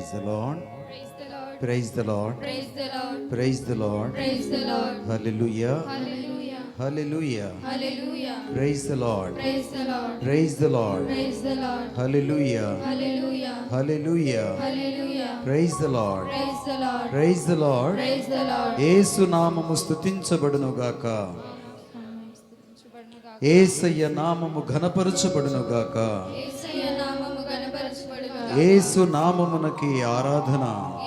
Praise the Lord. Praise the Lord. Praise the Lord. Praise the Lord. Praise the Lord. Praise the Lord. Hallelujah. Hallelujah. Hallelujah. Hallelujah. Praise the Lord. Praise the Lord. Praise the Lord. Praise the Lord. Hallelujah. Hallelujah. Hallelujah. Hallelujah. Praise the Lord. Praise the Lord. Praise the Lord. Praise the Lord. యేసు నామము స్తుతించబడును గాక. యేసయ్య నామము ఘనపరచబడును గాక. యేసయ్య నామము ఘనపరచబడుగాక. యేసు నామమునకి ఆరాధన.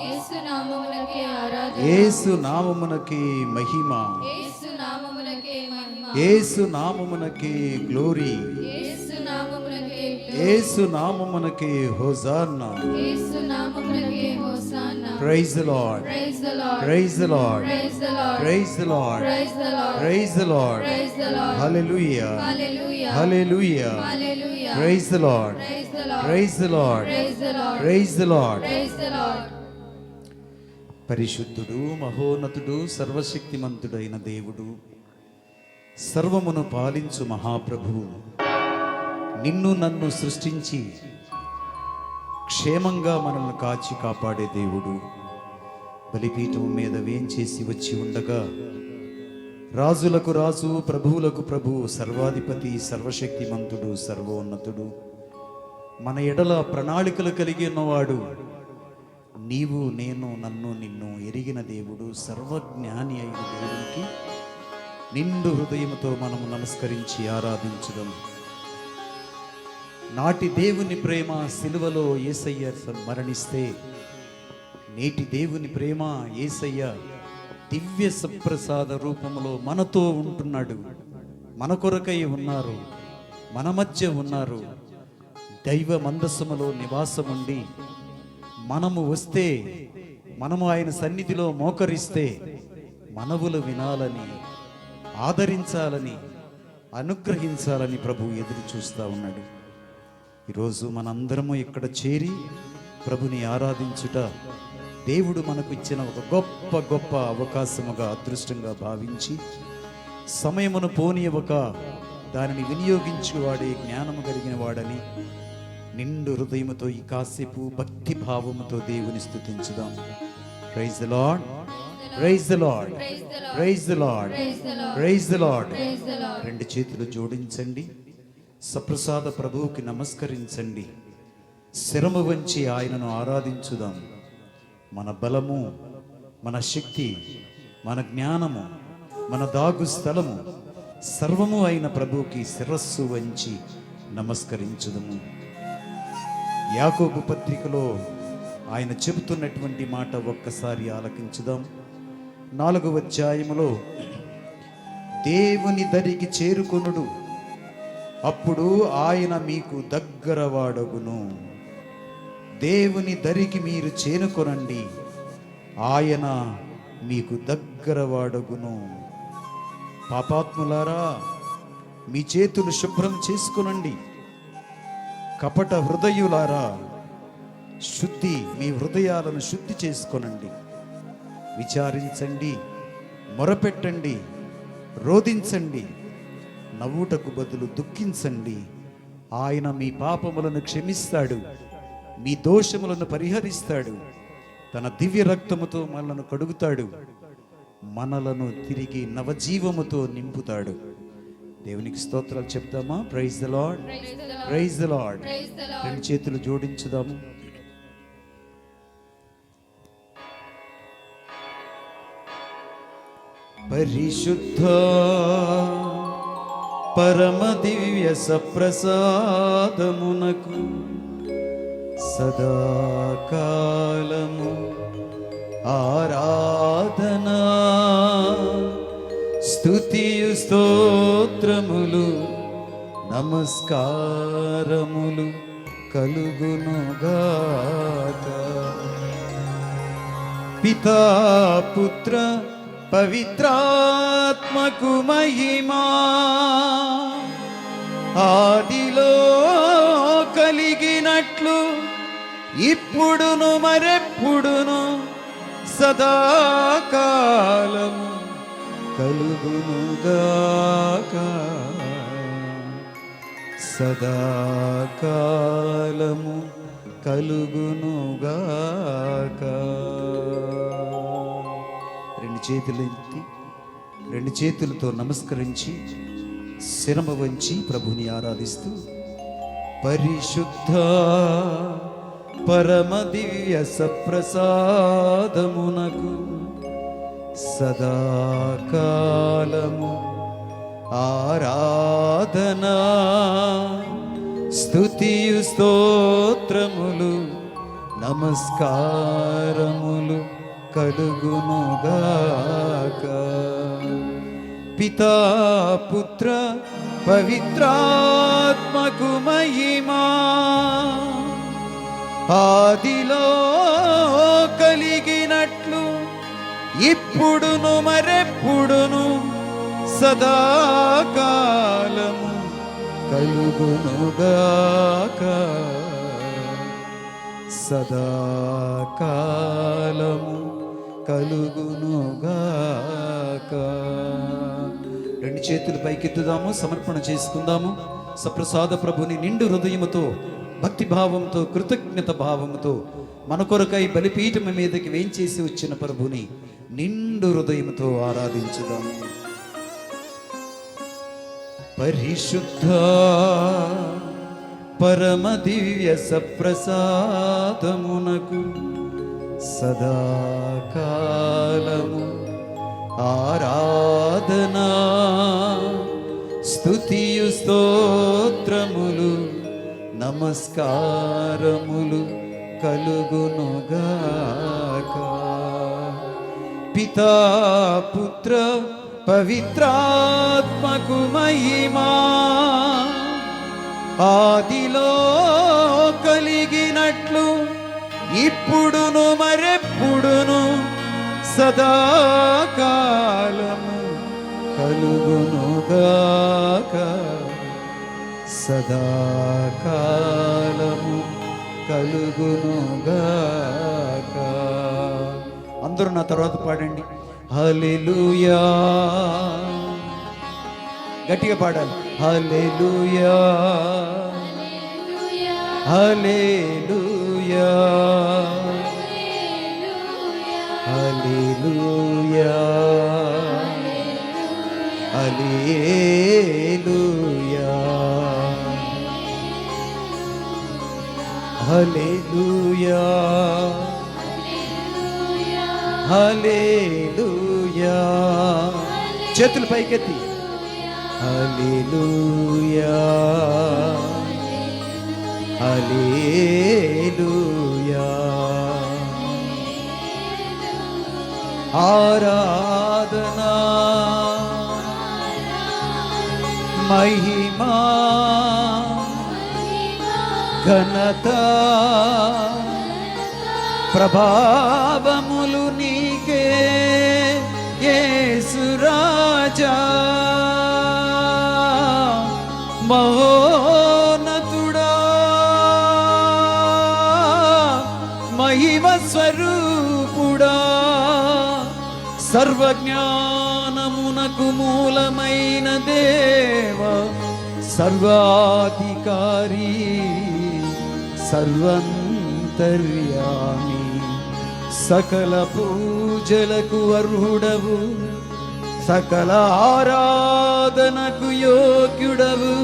యేసు నామమునకే ఆరాధన. యేసు నామమునకి మహిమ. యేసు నామమునకే మహిమ. యేసు నామమునకి గ్లోరీ. యేసు నామమునకే యేసు నామమునకి హోసానా. యేసు నామమునకే hosanna. Praise the Lord. Praise the Lord. Praise the Lord. Praise the Lord. Praise the Lord. Praise the Lord. Praise the Lord. Praise the Lord. Hallelujah. Hallelujah. Hallelujah. Hallelujah. Praise the Lord. Praise the Lord. Praise the Lord. Praise the Lord. Praise the Lord. Praise the Lord. పరిశుద్ధుడు మహోన్నతుడు సర్వశక్తిమంతుడైన దేవుడు, సర్వమును పాలించు మహాప్రభువు, నిన్ను నన్ను సృష్టించి క్షేమంగా మనల్ని కాచి కాపాడే దేవుడు, బలిపీఠం మీద వేంచేసి వచ్చి ఉండగా రాజులకు రాజు ప్రభువులకు ప్రభువు, సర్వాధిపతి సర్వశక్తిమంతుడు సర్వోన్నతుడు, మన ఎడల ప్రణాళికలు కలిగి ఉన్నవాడు, నీవు నేను నన్ను నిన్ను ఎరిగిన దేవుడు, సర్వజ్ఞాని అయిన దేవునికి నిండు హృదయముతో మనము నమస్కరించి ఆరాధించుదాం. నాటి దేవుని ప్రేమ సిలువలో యేసయ్య మరణిస్తే, నేటి దేవుని ప్రేమ యేసయ్య దివ్య సప్రసాద రూపంలో మనతో ఉంటున్నాడు. మన కొరకై ఉన్నారు, మన మధ్య ఉన్నారు. దైవ మందసములో నివాసముండి మనము వస్తే, మనము ఆయన సన్నిధిలో మోకరిస్తే మనవులు వినాలని, ఆదరించాలని, అనుగ్రహించాలని ప్రభు ఎదురు చూస్తూ ఉన్నాడు. ఈరోజు మనందరము ఇక్కడ చేరి ప్రభుని ఆరాధించుట దేవుడు మనకు ఇచ్చిన ఒక గొప్ప గొప్ప అవకాశముగా, అదృష్టంగా భావించి, సమయమును పోనీయవక దానిని వినియోగించువాడే జ్ఞానము కలిగిన వాడని నిండు హృదయముతో ఈ కాసేపు భక్తి భావముతో దేవుని స్తుతించుదాం. Praise the Lord. Praise the Lord. Praise the Lord. Praise the Lord. రెండు చేతులు జోడించండి, సప్రసాద ప్రభువుకి నమస్కరించండి, శిరము వంచి ఆయనను ఆరాధించుదాం. మన బలము, మన శక్తి, మన జ్ఞానము, మన దాగు స్థలము సర్వము అయిన ప్రభువుకి శిరస్సు వంచి నమస్కరించుదము. యాకోబు పత్రికలో ఆయన చెబుతున్నటువంటి మాట ఒక్కసారి ఆలకించుదాం. 4వ అధ్యాయములో, దేవుని దరికి చేరుకొనుడు, అప్పుడు ఆయన మీకు దగ్గరవాడగును. దేవుని దరికి మీరు చేరుకొనండి, ఆయన మీకు దగ్గరవాడగును. పాపాత్ములారా, మీ చేతులు శుభ్రం చేసుకొనండి. కపట హృదయులారా, మీ హృదయాలను శుద్ధి చేసుకొనండి. విచారించండి, మొరపెట్టండి, రోదించండి, నవ్వుటకు బదులు దుఃఖించండి. ఆయన మీ పాపములను క్షమిస్తాడు, మీ దోషములను పరిహరిస్తాడు, తన దివ్య రక్తముతో మనలను కడుగుతాడు, మనలను తిరిగి నవజీవముతో నింపుతాడు. దేవునికి స్తోత్రాలు చెప్తామా? Praise the Lord. Praise the Lord. రెండు చేతులు జోడించుదాము. పరిశుద్ధ పరమ దివ్య సప్రసాదమునకు సదాకాలము ఆరాధనా, స్తుతియు స్తోత్రములు నమస్కారములు కలుగునుగాక. పితా పుత్ర పవిత్రాత్మకు మహిమా, ఆదిలో కలిగినట్లు ఇప్పుడును మరెప్పుడును సదాకాలము కలుగునుగాక. సదాకాలము కలుగునుగాక. చేతులు ఎత్తి రెండు చేతులతో నమస్కరించి శిరము వంచి ప్రభుని ఆరాధిస్తూ పరిశుద్ధ పరమ దివ్య సప్రసాదమునకు సదాకాలము ఆరాధనా స్తుతియు స్తోత్రములు నమస్కారములు కలుగునుగాక. పితా పుత్ర పవిత్రాత్మకు మహిమా ఆదిలో కలిగినట్లు ఇప్పుడును మరెప్పుడును సదాకాలము కలుగునుగాక. సదాకాలము కలుగునుగాక. రెండు చేతులు పైకెత్తుదాము, సమర్పణ చేసుకుందాము. సప్రసాద ప్రభుని నిండు హృదయముతో, భక్తిభావంతో, కృతజ్ఞత భావముతో మన కొరకై బలిపీఠం మీదకి వేంచేసి వచ్చిన ప్రభుని నిండు హృదయముతో ఆరాధించుదాము. పరిశుద్ధ పరమ దివ్య సప్రసాదమునకు సదాకాలము ఆరాధనా స్తుతియు స్తోత్రములు నమస్కారములు కలుగునుగాక. పితా పుత్ర పవిత్రాత్మకు మహిమా ఆదిలో కలిగినట్లు ఇప్పుడును మరెప్పుడును సదాకాలము కలుగునుగాక. సదాకాలము కలుగునుగాక. అందరూ నా తర్వాత పాడండి. హల్లెలూయా. గట్టిగా పాడాలి. హల్లెలూయా హల్లెలూయా హల్లెలూయా హల్లెలూయా హల్లెలూయా హల్లెలూయా. చేతులు పైకెత్తి హల్లెలూయా హల్లెలూయా. ఆరాధనా మహిమా ఘనత ప్రభావములు నీకే యేసు రాజా. మహోన్నతుడా మహిమ స్వరూపుడా సర్వజ్ఞానమునకు మూలమైన దేవ సర్వాధికారి సర్వంతర్యామి సకల పూజలకు అర్హుడవు సకల ఆరాధనకు యోగ్యుడవు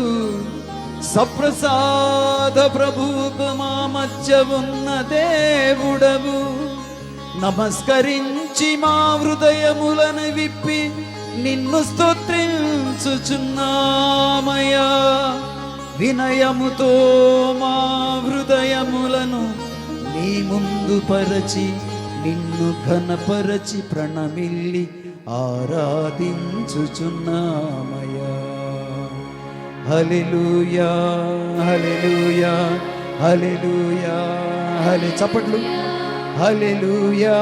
సప్రసాద ప్రభువు మా మధ్య ఉన్న దేవుడవు. నమస్కరించి మా హృదయములను విప్పి నిన్ను స్తుతించుచున్నామయ్యా. వినయముతో మా హృదయములను నీ ముందు పరచి నిన్ను ఘనపరచి ప్రణమిల్లి ఆరాధించుచున్నామయ్యా. హల్లెలూయా హల్లెలూయా హల్లెలూయా హల్లె చప్పట్లు. హల్లెలూయా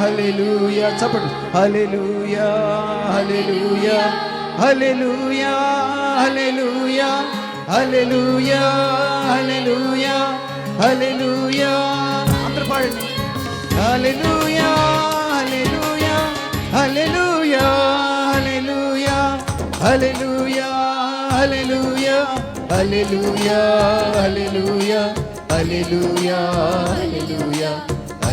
హల్లెలూయా చప్పట్లు. హల్లెలూయా hallelujah hallelujah hallelujah hallelujah hallelujah హల్లెలూయా. అందరూ పాడండి. హల్లెలూయా hallelujah hallelujah hallelujah hallelujah hallelujah hallelujah hallelujah hallelujah హల్లెలూయా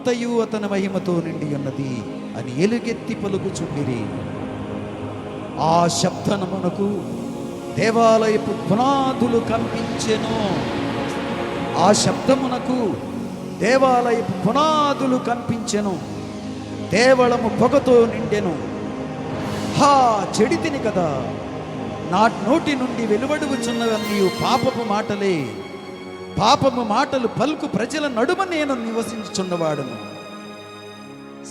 అంతయు అతని మహిమతో నిండి ఉన్నది అని ఎలుగెత్తి పలుకుచుండిరి. ఆ శబ్దమునకు దేవాలయపు పునాదులు కంపించెను. ఆ శబ్దమునకు దేవాలయపు పునాదులు కంపించెను. దేవళము పొగతో నిండెను. హా, చెడితిని కదా, నా నోటి నుండి వెలువడుచున్నవన్నీ పాపపు మాటలే. పాపము మాటలు పలుకు ప్రజల నడుమ నేను నివసించుచున్నవాడును.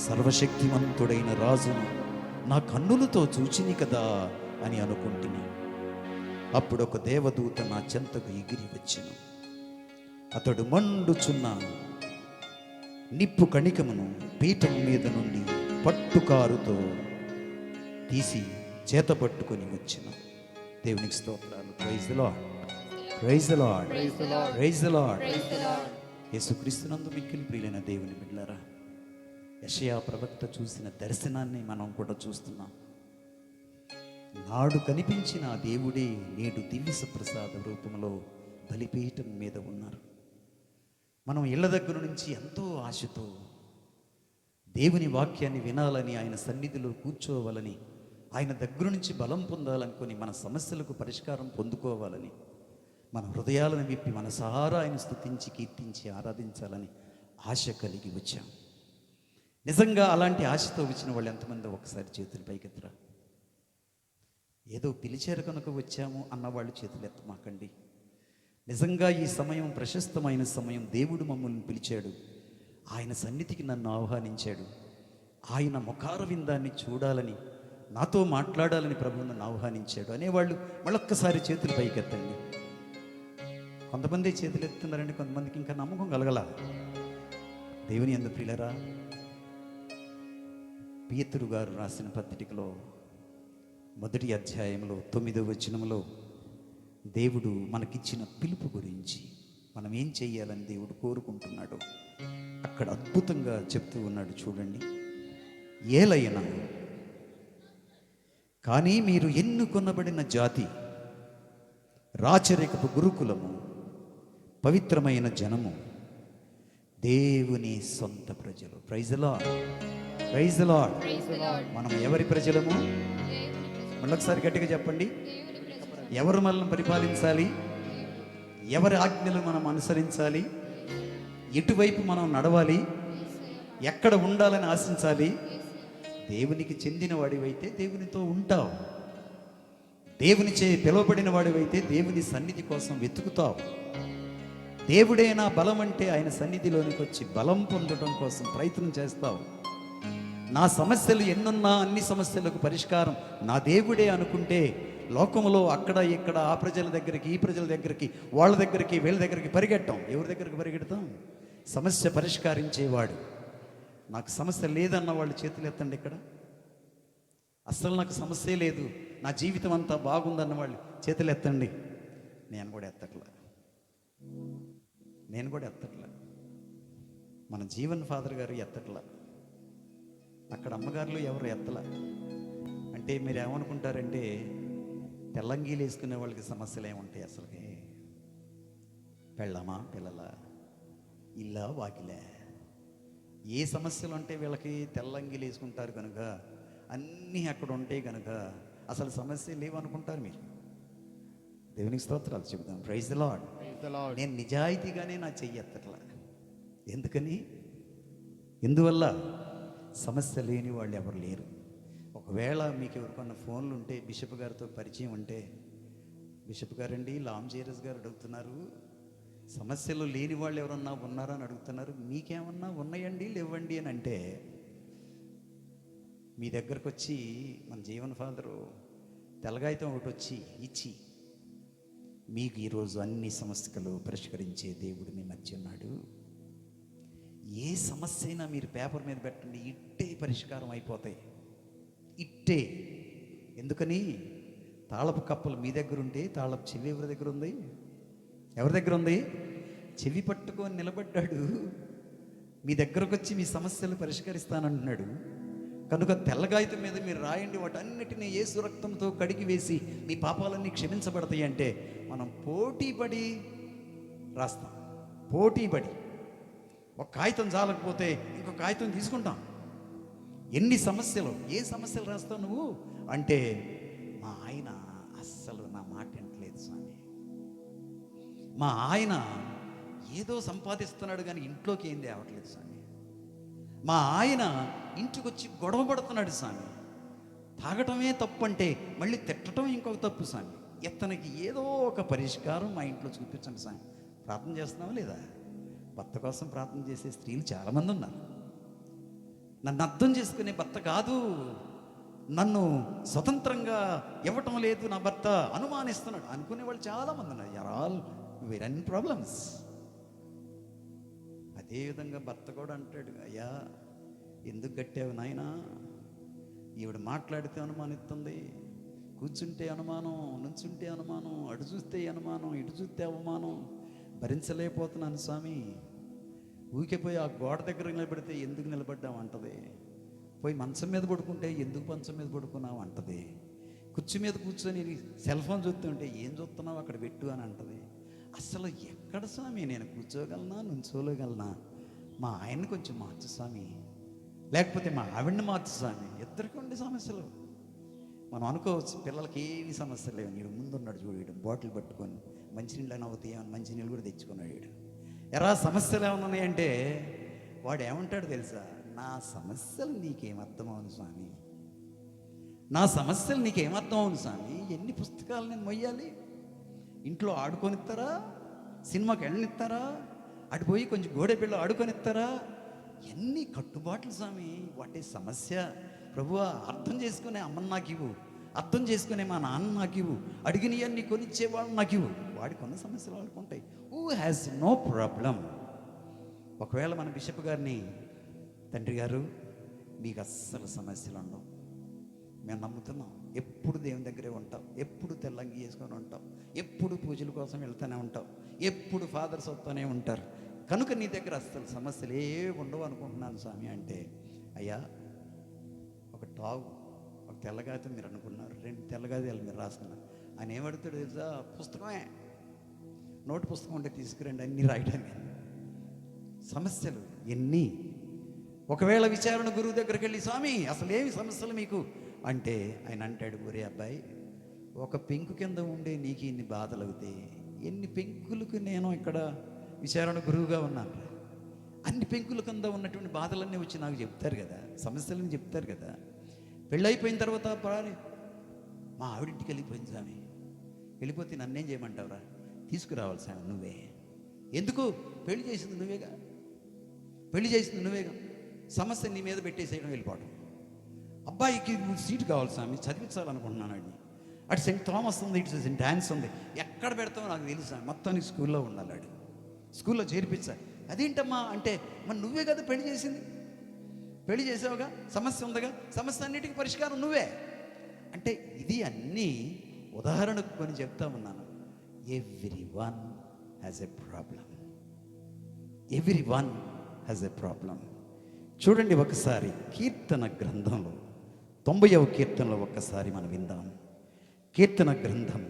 సర్వశక్తిమంతుడైన రాజును నా కన్నులతో చూచిని కదా అని అనుకుంటుని. అప్పుడు ఒక దేవదూత నా చెంతకు ఎగిరి వచ్చెను. అతడు మండుచున్న నిప్పు కణికమును పీఠము మీద నుండి పట్టుకారుతో తీసి చేత పట్టుకొని వచ్చెను. దేవునికి స్తోత్రాలు. Praise the Lord, praise the Lord, praise the Lord. యేసుక్రీస్తునందు మిక్కిలి ప్రియులైన దేవుని బిడ్డలారా, యెషయా ప్రవక్త చూసిన దర్శనాన్ని మనం కూడా చూస్తున్నాం. నాడు కనిపించిన ఆ దేవుడే నేడు దివ్య ప్రసాద రూపంలో బలిపీఠం మీద ఉన్నారు. మనం ఇళ్ళ దగ్గర నుంచి ఎంతో ఆశతో దేవుని వాక్యాన్ని వినాలని, ఆయన సన్నిధిలో కూర్చోవాలని, ఆయన దగ్గర నుంచి బలం పొందాలనుకొని, మన సమస్యలకు పరిష్కారం పొందుకోవాలని, మన హృదయాలను విప్పి మన సహారా ఆయన స్తుతించి కీర్తించి ఆరాధించాలని ఆశ కలిగి వచ్చాం. నిజంగా అలాంటి ఆశతో వచ్చిన వాళ్ళు ఎంతమంది ఒకసారి చేతులు పైకెత్తరా. ఏదో పిలిచారు కనుక వచ్చాము అన్నవాళ్ళు చేతులు ఎత్తమాకండి. నిజంగా ఈ సమయం ప్రశస్తమైన సమయం. దేవుడు మమ్మల్ని పిలిచాడు, ఆయన సన్నిధికి నన్ను ఆహ్వానించాడు. ఆయన ముఖార విందాన్ని చూడాలని, నాతో మాట్లాడాలని ప్రభువు నన్ను ఆహ్వానించాడు అనేవాళ్ళు మళ్ళొక్కసారి చేతులు పైకెత్తండి. కొంతమంది చేతులు ఎత్తున్నారండి, కొంతమందికి ఇంకా నమ్మకం కలగల. దేవుని యందు ప్రియులారా, పేతురు గారు రాసిన పత్రికలో 1వ అధ్యాయంలో 9వ వచనంలో దేవుడు మనకిచ్చిన పిలుపు గురించి, మనం ఏం చెయ్యాలని దేవుడు కోరుకుంటున్నాడు అక్కడ అద్భుతంగా చెప్తూ ఉన్నాడు. చూడండి, ఏలయనా కానీ మీరు ఎన్నుకొనబడిన జాతి, రాచరికపు గురుకులము, పవిత్రమైన జనము, దేవుని సొంత ప్రజలు. Praise the Lord, praise the Lord. మనం ఎవరి ప్రజలము? మళ్ళొకసారి గట్టిగా చెప్పండి. ఎవరు మనల్ని పరిపాలించాలి? ఎవరి ఆజ్ఞలు మనం అనుసరించాలి? ఎటువైపు మనం నడవాలి? ఎక్కడ ఉండాలని ఆశించాలి? దేవునికి చెందిన వాడివైతే దేవునితో ఉంటావు. దేవుని చే పిలువబడిన వాడివైతే దేవుని సన్నిధి కోసం వెతుకుతావు. దేవుడే నా బలం అంటే ఆయన సన్నిధిలోనికి వచ్చి బలం పొందడం కోసం ప్రయత్నం చేస్తావు. నా సమస్యలు ఎన్నున్నా అన్ని సమస్యలకు పరిష్కారం నా దేవుడే అనుకుంటే, లోకంలో అక్కడ ఇక్కడ ఆ ప్రజల దగ్గరికి, ఈ ప్రజల దగ్గరికి, వాళ్ళ దగ్గరికి, వీళ్ళ దగ్గరికి పరిగెట్టాం. ఎవరి దగ్గరికి పరిగెడతాం? సమస్య పరిష్కరించేవాడు. నాకు సమస్య లేదన్న వాళ్ళు చేతులు ఎత్తండి. ఇక్కడ అస్సలు నాకు సమస్య లేదు, నా జీవితం అంతా బాగుందన్న వాళ్ళు చేతులు ఎత్తండి. నేను కూడా ఎత్తట్లా. మన జీవన్ ఫాదర్ గారు ఎత్తట్లా. అక్కడ అమ్మగారులు ఎవరు ఎత్తలా. అంటే మీరు ఏమనుకుంటారంటే, తెల్లంగీలు వేసుకునే వాళ్ళకి సమస్యలు ఏముంటాయి? అసలుకి పెళ్ళమా, పిల్లల, ఇల్లా, వాకిలే, ఏ సమస్యలు అంటే వీళ్ళకి తెల్లంగీలు వేసుకుంటారు కనుక, అన్నీ అక్కడ ఉంటాయి కనుక అసలు సమస్య లేవనుకుంటారు మీరు. దేవునికి స్తోత్రాలు చెబుతాం. Praise the Lord. నేను నిజాయితీగానే నా చెయ్యి ఎత్తట్లా. ఎందుకని? ఎందువల్ల? సమస్య లేని వాళ్ళు ఎవరు లేరు. ఒకవేళ మీకు ఎవరికన్నా ఫోన్లు ఉంటే, బిషప్ గారితో పరిచయం ఉంటే, బిషప్ గారండి లామ్ జేరస్ గారు అడుగుతున్నారు, సమస్యలు లేని వాళ్ళు ఎవరన్నా ఉన్నారా అని అడుగుతున్నారు, మీకేమన్నా ఉన్నాయండి లేవండి అని అంటే, మీ దగ్గరకు వచ్చి మన జీవన్ ఫాదరు తెల్లగాయితం ఒకటి వచ్చి ఇచ్చి, మీకు ఈరోజు అన్ని సమస్యలు పరిష్కరించే దేవుడు మీ మధ్య ఉన్నాడు, ఏ సమస్య అయినా మీరు పేపర్ మీద పెట్టండి, ఇట్టే పరిష్కారం అయిపోతాయి. ఇట్టే. ఎందుకని? తాళపు కప్పలు మీ దగ్గర ఉంటే తాళపు చెవి ఎవరి దగ్గర ఉంది? ఎవరి దగ్గర ఉంది? చెవి పట్టుకొని నిలబడ్డాడు. మీ దగ్గరకు వచ్చి మీ సమస్యలు పరిష్కరిస్తానంటున్నాడు. కనుక తెల్లగాయితం మీద మీరు రాయండి, వాటన్నిటినీ యేసు రక్తంతో కడిగి వేసి మీ పాపాలన్నీ క్షమించబడతాయి అంటే, మనం పోటీపడి రాస్తాం. పోటీపడి ఒక కాగితం చాలకపోతే ఇంకో కాగితం తీసుకుంటాం. ఎన్ని సమస్యలు, ఏ సమస్యలు రాస్తావు నువ్వు అంటే, మా ఆయన అస్సలు నా మాట వింటలేదు స్వామి, మా ఆయన ఏదో సంపాదిస్తున్నాడు కానీ ఇంట్లోకి ఏం తేవట్లేదు స్వామి, మా ఆయన ఇంటికి వచ్చి గొడవ పడుతున్నాడు స్వామి, తాగటమే తప్పు అంటే మళ్ళీ తిట్టడం ఇంకొక తప్పు స్వామి, ఇతనికి ఏదో ఒక పరిష్కారం మా ఇంట్లో చూపించండి స్వామి. ప్రార్థన చేస్తున్నావా లేదా? భర్త కోసం ప్రార్థన చేసే స్త్రీలు చాలామంది ఉన్నారు. నన్ను అర్థం చేసుకునే భర్త కాదు, నన్ను స్వతంత్రంగా ఇవ్వటం లేదు నా భర్త, అనుమానిస్తున్నాడు అనుకునే వాళ్ళు చాలామంది ఉన్నారు. Are always in problems. అదేవిధంగా భర్త కూడా అంటాడు, అయ్యా ఎందుకు కట్టావు నాయనా, ఈవిడ మాట్లాడితే అనుమానిస్తుంది, కూర్చుంటే అనుమానం, నుంచుంటే అనుమానం, అటు చూస్తే అనుమానం, ఇటు చూస్తే అవమానం, భరించలేకపోతున్నాను స్వామి. ఊరికిపోయి ఆ గోడ దగ్గర నిలబడితే ఎందుకు నిలబడ్డావు అంటది, పోయి మంచం మీద పడుకుంటే ఎందుకు మంచం మీద పడుకున్నావు అంటది, కుర్చీ మీద కూర్చొని సెల్ ఫోన్ చూస్తుంటే ఏం చూస్తున్నావు అక్కడ పెట్టు అని అంటది. అసలు ఎక్కడ స్వామి నేను కూర్చోగలనా, నుంచోగలనా? మా ఆయన్ని కొంచెం మార్చు స్వామి, లేకపోతే మా ఆవిడ్ని మార్చు స్వామి. ఇద్దరికి ఉండే సమస్యలు. మనం అనుకోవచ్చు పిల్లలకి ఏమి సమస్యలు లేవు, వీడు ముందున్నాడు చూడు, వీడు బాటిల్ పట్టుకొని మంచినీళ్ళు అని అవుతాయి అని మంచినీళ్ళు కూడా తెచ్చుకున్నాడు. వీడు ఎరా సమస్యలు ఏమన్నాయంటే వాడు ఏమంటాడు తెలుసా, నా సమస్యలు నీకేమర్థమవును స్వామి, నా సమస్యలు నీకేమర్థమవును స్వామి, ఎన్ని పుస్తకాలు నేను మొయ్యాలి, ఇంట్లో ఆడుకొనిస్తారా, సినిమాకి వెళ్ళనిస్తారా, అటు పోయి కొంచెం గోడె పిల్ల ఆడుకొనిస్తారా, ఎన్ని కట్టుబాట్లు స్వామి, వాటి సమస్య. ప్రభువా అర్థం చేసుకునే అమ్మని నాకు ఇవ్వు, అర్థం చేసుకునే మా నాన్న నాకు ఇవ్వు, అడిగినవన్నీ కొనిచ్చేవాళ్ళు నాకు ఇవ్వు. వాడికి ఉన్న సమస్యలు వాడుకుంటాయి. Who has no problem. ఒకవేళ మన బిషప్ గారిని, తండ్రి గారు మీకు అస్సలు సమస్యలు ఉండవు, మేము నమ్ముతున్నాం, ఎప్పుడు దేవుని దగ్గరే ఉంటాం, ఎప్పుడు తెల్లంగి చేసుకొని ఉంటాం, ఎప్పుడు పూజల కోసం వెళ్తూనే ఉంటాం, ఎప్పుడు ఫాదర్స్ వస్తూనే ఉంటారు, కనుక నీ దగ్గర అస్సలు సమస్యలు ఏ ఉండవు అనుకుంటున్నాను స్వామి అంటే, అయ్యా ఒక టాగు, ఒక తెల్లగాయతో మీరు అనుకున్నారు, 2 తెల్లగాయలు మీరు రాసుకున్నారు. ఆయన ఏమడుగుతాడు తెలుసా, పుస్తకమే, నోటు పుస్తకం ఉంటే తీసుకురండి అన్నీ రాయడానికి. సమస్యలు ఎన్ని. ఒకవేళ విచారణ గురువు దగ్గరికి వెళ్ళి, స్వామి అసలు ఏమి సమస్యలు మీకు అంటే, ఆయన అంటాడు, ఒరే అబ్బాయి, ఒక పెంకు కింద ఉండే నీకు ఇన్ని బాధలు అవుతాయి, ఎన్ని పెంకులకు నేను ఇక్కడ విచారణ గురువుగా ఉన్నాను, అన్ని పెంకుల కింద ఉన్నటువంటి బాధలన్నీ వచ్చి నాకు చెప్తారు కదా, సమస్యలని చెప్తారు కదా. పెళ్ళైపోయిన తర్వాత మా ఆవిడింటికి వెళ్ళిపోయింది స్వామి, వెళ్ళిపోతే నన్నేం చేయమంటావురా, తీసుకురావాలి స్వామి నువ్వే. ఎందుకు? పెళ్లి చేసింది నువ్వేగా, పెళ్లి చేసింది నువ్వేగా, సమస్య నీ మీద పెట్టేసేయడం, వెళ్ళిపోవడం. అబ్బాయికి సీటు కావాలి స్వామి, చదివించాలనుకుంటున్నాను వాడిని, అటు సెంట్ థామస్ ఉంది, ఇటు సెంట్ డాన్స్ ఉంది, ఎక్కడ పెడతామో నాకు తెలుసు, మొత్తానికి స్కూల్లో ఉండాలి, వాడు స్కూల్లో చేర్పించాలి. అదేంటమ్మా అంటే, మరి నువ్వే కదా పెళ్లి చేసింది, పెళ్లి చేసావుగా, సమస్య ఉందిగా, సమస్య అన్నిటికీ పరిష్కారం నువ్వే అంటే. ఇది అన్నీ ఉదాహరణకు కొని చెప్తా ఉన్నాను. Everyone has a problem, everyone has a problem. చూడండి ఒకసారి కీర్తన గ్రంథంలో 90వ కీర్తనలో ఒక్కసారి మనం విందాం. కీర్తన గ్రంథం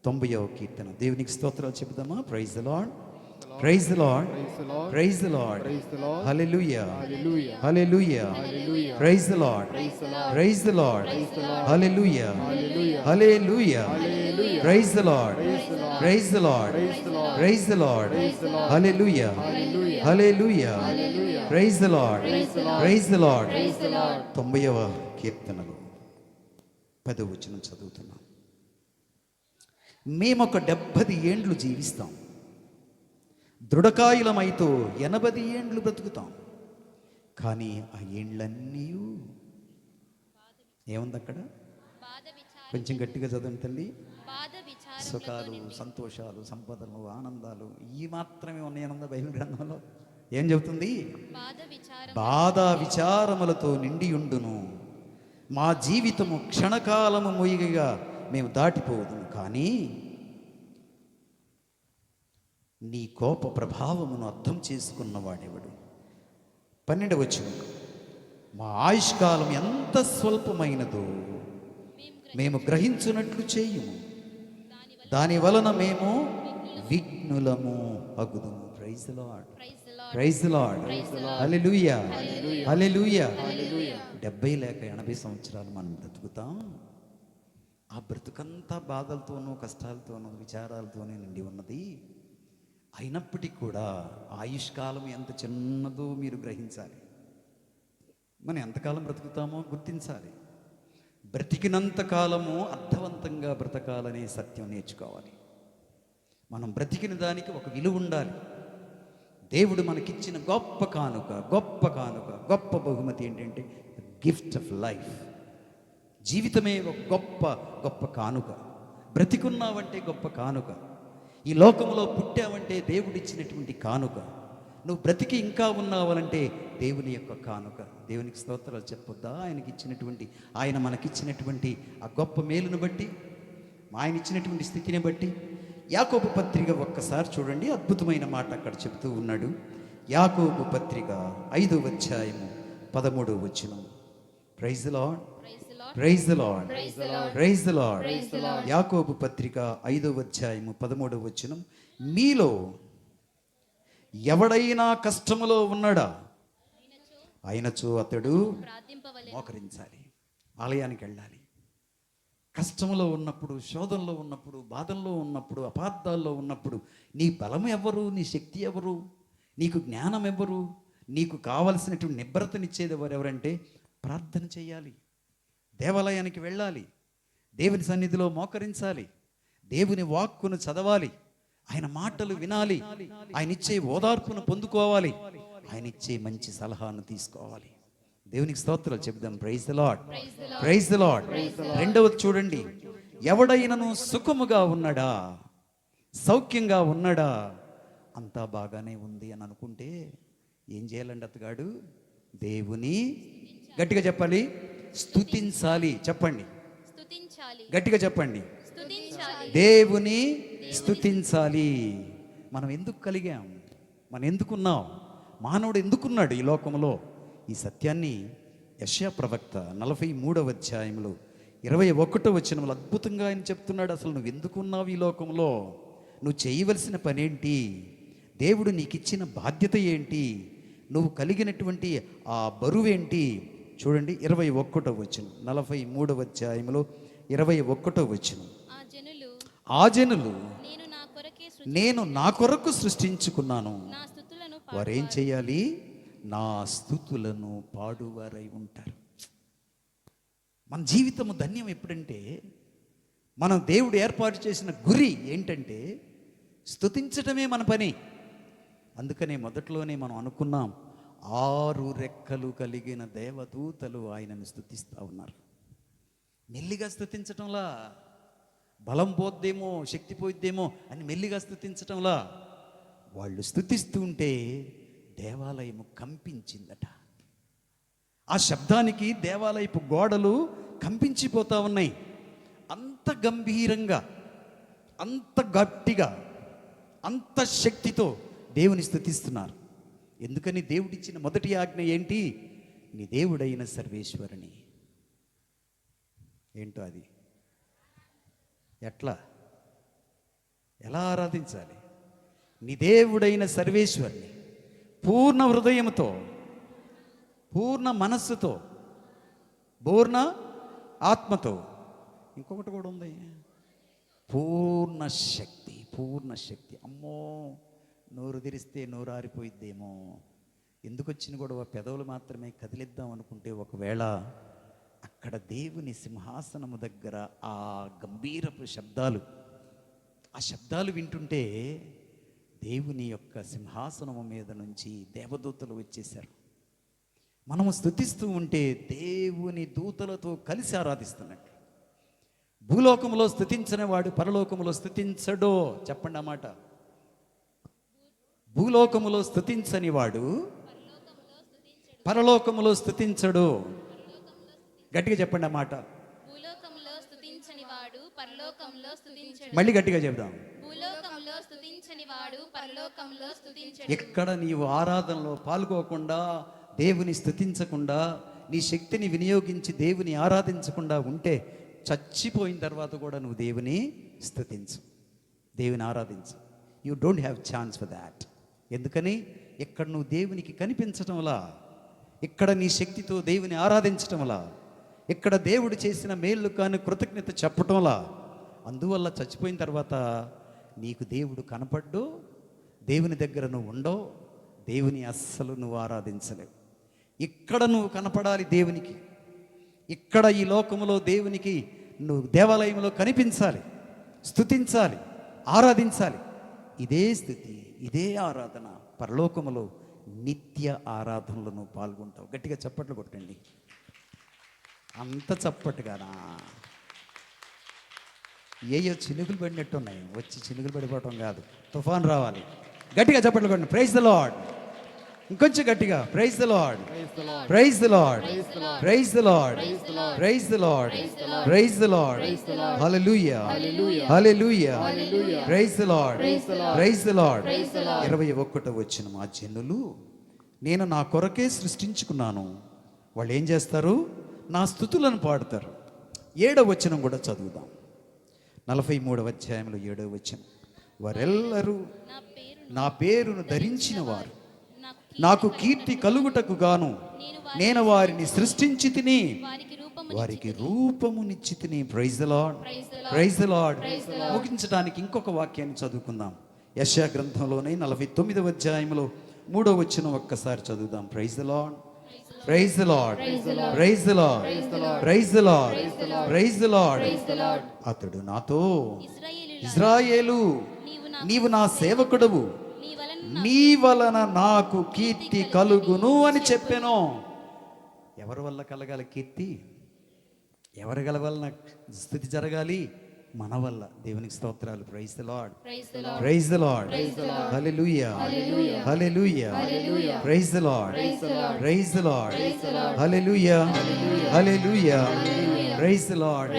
90వ కీర్తన. దేవునికి స్తోత్రాలు చెబుదామా? Praise the Lord, praise the Lord, praise the Lord, hallelujah, hallelujah, praise the Lord, praise the Lord, hallelujah, hallelujah, praise the Lord, praise the Lord, praise the Lord, hallelujah, hallelujah, praise the Lord, praise the Lord. 90వ కీర్తనలో 10వ వచనం చదువుతున్నాం. మేమొక 70 ఏండ్లు జీవిస్తాం, దృఢకాయులమైతో 80 ఏండ్లు బ్రతుకుతాం, కానీ ఆ ఏండ్లన్నీ ఏముంది అక్కడ? కొంచెం గట్టిగా చదవండి తల్లి. సుఖాలు, సంతోషాలు, సంపదలు, ఆనందాలు ఈ మాత్రమే ఉన్నాయనుందా బైబిల్ గ్రంథంలో? ఏం చెబుతుంది? బాధ విచారములతో నిండి ఉండును, మా జీవితము క్షణకాలము ముయిగగా మేము దాటిపోదు, కానీ నీ కోప ప్రభావమును అర్థం చేసుకున్నవాడెవడు? 12వ వచనం, మా ఆయుష్కాలం ఎంత స్వల్పమైనదో మేము గ్రహించున్నట్లు చేయుము, దాని వలన మేము విఘ్నులము అగుదుము. Praise the Lord, praise the Lord, hallelujah, hallelujah. 70 లేక 80 సంవత్సరాలు మనం బ్రతుకుతాం. ఆ బ్రతుకంతా బాధలతోనూ కష్టాలతోనూ విచారాలతోనే నిండి ఉన్నది. అయినప్పటికీ కూడా ఆయుష్కాలం ఎంత చిన్నదో మీరు గ్రహించాలి. మనం ఎంతకాలం బ్రతుకుతామో గుర్తించాలి. బ్రతికినంత కాలము అర్థవంతంగా బ్రతకాలనే సత్యం నేర్చుకోవాలి. మనం బ్రతికిన దానికి ఒక విలువ ఉండాలి. దేవుడు మనకిచ్చిన గొప్ప కానుక, గొప్ప బహుమతి ఏంటంటే గిఫ్ట్ ఆఫ్ లైఫ్. జీవితమే ఒక గొప్ప కానుక. బ్రతికున్నావంటే గొప్ప కానుక. ఈ లోకంలో పుట్టావంటే దేవుడిచ్చినటువంటి కానుక. నువ్వు బ్రతికి ఇంకా ఉన్నావనంటే దేవుని యొక్క కానుక. దేవునికి స్తోత్రాలు చెప్పొద్దా? ఆయన మనకిచ్చినటువంటి ఆ గొప్ప మేలును బట్టి, ఆయన ఇచ్చినటువంటి స్థితిని బట్టి. యాకోబు పత్రిక ఒక్కసారి చూడండి, అద్భుతమైన మాట అక్కడ చెప్తూ ఉన్నాడు. యాకోబు పత్రిక 5వ అధ్యాయము 13వ వచనం. Praise the Lord, praise the Lord, praise the Lord. యాకోబు పత్రిక 5వ అధ్యాయము 13వ వచనం. మీలో ఎవడైనా కష్టములో ఉన్నాడా అయినచో అతడు మోకరించాలి, ఆలయానికి వెళ్ళాలి. కష్టంలో ఉన్నప్పుడు, శోధనలో ఉన్నప్పుడు, బాధల్లో ఉన్నప్పుడు, అపార్థాల్లో ఉన్నప్పుడు నీ బలం ఎవరు, నీ శక్తి ఎవరు, నీకు జ్ఞానం ఎవరు, నీకు కావలసినటువంటి నిబ్రతనిచ్చేది ఎవరంటే ప్రార్థన చేయాలి, దేవాలయానికి వెళ్ళాలి, దేవుని సన్నిధిలో మోకరించాలి, దేవుని వాక్కును చదవాలి, ఆయన మాటలు వినాలి, ఆయన ఇచ్చే ఓదార్పును పొందుకోవాలి, ఆయన ఇచ్చే మంచి సలహాను తీసుకోవాలి. దేవునికి స్తోత్రాలు చెప్దాం. Praise the Lord, praise the Lord. రెండవది చూడండి, ఎవడైనను సుఖముగా ఉన్నాడా, సౌఖ్యంగా ఉన్నాడా, అంతా బాగానే ఉంది అని అనుకుంటే ఏం చేయాలండి అతగాడు? దేవుని గట్టిగా చెప్పాలి, స్తుతించాలి. చెప్పండి, గట్టిగా చెప్పండి, దేవుని స్తుతించాలి. మనం ఎందుకు కలిగాం? మనం ఎందుకున్నాం? మానవుడు ఎందుకున్నాడు ఈ లోకంలో? ఈ సత్యాన్ని యెషయా ప్రవక్త 43వ అధ్యాయంలో 21వ వచనంలో అద్భుతంగా ఆయన చెప్తున్నాడు. అసలు నువ్వు ఎందుకున్నావు ఈ లోకంలో? నువ్వు చేయవలసిన పనేంటి? దేవుడు నీకు ఇచ్చిన బాధ్యత ఏంటి? నువ్వు కలిగినటువంటి ఆ బరువేంటి? చూడండి 21వ వచనం, 43వ అధ్యాయంలో 21వ వచనం. ఆ జనులు నేను నా కొరకు సృష్టించుకున్నాను, వారేం చేయాలి? నా స్తుతులను పాడువారై ఉంటారు. మన జీవితము ధన్యం ఎప్పుడంటే, మనం దేవుడు ఏర్పాటు చేసిన గురి ఏంటంటే స్తుతించటమే మన పని. అందుకనే మొదట్లోనే మనం అనుకున్నాం, 6 రెక్కలు కలిగిన దేవదూతలు ఆయనను స్తుతిస్తూ ఉన్నారు. మెల్లిగా స్తుతించటంలా, బలం పోద్దేమో, శక్తి పోయిద్దేమో అని మెల్లిగా స్తుతించటంలా, వాళ్ళు స్తుతిస్తూ ఉంటే దేవాలయము కంపించిందట. ఆ శబ్దానికి దేవాలయపు గోడలు కంపించిపోతా ఉన్నాయి. అంత గంభీరంగా, అంత గట్టిగా, అంత శక్తితో దేవుని స్తుతిస్తున్నారు. ఎందుకని? దేవుడిచ్చిన మొదటి ఆజ్ఞ ఏంటి? నీ దేవుడైన సర్వేశ్వరుని. ఏంటో అది? ఎలా ఆరాధించాలి? నీ దేవుడైన సర్వేశ్వరుని పూర్ణ హృదయంతో, పూర్ణ మనస్సుతో, పూర్ణ ఆత్మతో, ఇంకొకటి కూడా ఉంది, పూర్ణ శక్తి. అమ్మో, నోరు తెరిస్తే నోరు ఆరిపోయిద్దేమో. ఎందుకు వచ్చిన గొడవ? పెదవులు మాత్రమే కదిలిద్దాం అనుకుంటే ఒకవేళ అక్కడ దేవుని సింహాసనము దగ్గర ఆ గంభీరపు శబ్దాలు, ఆ శబ్దాలు వింటుంటే దేవుని యొక్క సింహాసనము మీద నుంచి దేవదూతలు వచ్చేశారు. మనము స్తుతిస్తూ ఉంటే దేవుని దూతలతో కలిసి ఆరాధిస్తున్నట్టు. భూలోకములో స్తుతించని వాడు పరలోకములో స్తుతించడో? చెప్పండి ఆ మాట. భూలోకములో స్తుతించని వాడు పరలోకములో స్తుతించడు. గట్టిగా చెప్పండి ఆ మాట. మళ్ళీ గట్టిగా చెప్దాం. ఎక్కడ నీవు ఆరాధనలో పాల్గొకుండా, దేవుని స్తుతించకుండా, నీ శక్తిని వినియోగించి దేవుని ఆరాధించకుండా ఉంటే చచ్చిపోయిన తర్వాత కూడా నువ్వు దేవుని స్తుతించు, దేవుని ఆరాధించు. You don't have chance for that. ఎందుకని? ఇక్కడ నువ్వు దేవునికి కనిపించటంలా, ఇక్కడ నీ శక్తితో దేవుని ఆరాధించటంలా, ఇక్కడ దేవుడు చేసిన మేళ్ళు కానీ కృతజ్ఞత చెప్పటంలా. అందువల్ల చచ్చిపోయిన తర్వాత నీకు దేవుడు కనపడ్డు, దేవుని దగ్గర నువ్వు ఉండవు, దేవుని అస్సలు నువ్వు ఆరాధించలేవు. ఇక్కడ నువ్వు కనపడాలి దేవునికి, ఇక్కడ ఈ లోకములో దేవునికి నువ్వు దేవాలయంలో కనిపించాలి, స్తుతించాలి, ఆరాధించాలి. ఇదే స్థుతి, ఇదే ఆరాధన పరలోకములో నిత్య ఆరాధనలో నువ్వు పాల్గొంటావు. గట్టిగా చప్పట్లు కొట్టండి. అంత చప్పట్టుగానా? ఏయో చినుకులు పడినట్టు ఉన్నాయి, వచ్చి చినుకులు పడిపోవటం కాదు, తుఫాన్ రావాలి. గట్టిగా చప్పట్లు కొట్టండి. Praise the Lord. ఇంకొంచెం గట్టిగా praise the Lord, praise the Lord, praise the Lord, praise the Lord, praise the Lord, hallelujah, hallelujah, praise the Lord, praise the Lord. 21వ వచనం, ఆ జనులు నేను నా కొరకే సృష్టించుకున్నాను, వాళ్ళు ఏం చేస్తారు? నా స్తుతులను పాడుతారు. 7వ వచనం కూడా చదువుదాం. 43వ అధ్యాయంలో 7వ వచనం, వారెల్లరూ నా పేరును ధరించిన వారు, నాకు కీర్తి కలుగుటకు గాను నేను వారిని సృష్టించి తిని వారికి రూపమునిచ్చి తిని. Praise the Lord, praise the Lord. ముగించడానికి ఇంకొక వాక్యాన్ని చదువుకుందాం. యెషయా గ్రంథంలోనే 49వ అధ్యాయంలో 3వ వచనం ఒక్కసారి చదువుదాం. Praise the Lord, praise the Lord, praise the Lord, praise the Lord, praise the Lord. అతడు నాతో, ఇశ్రాయేలు నీవు నా సేవకుడవు, నీ వలన నాకు కీర్తి కలుగును అని చెప్పాను. ఎవరి వల్ల కలగాలి కీర్తి? ఎవరి వలన స్తుతి జరగాలి? మన వల్ల. దేవునికి స్తోత్రాలు. Praise the Lord, praise the Lord, hallelujah, hallelujah, praise the Lord, praise the Lord, hallelujah, hallelujah, praise the Lord,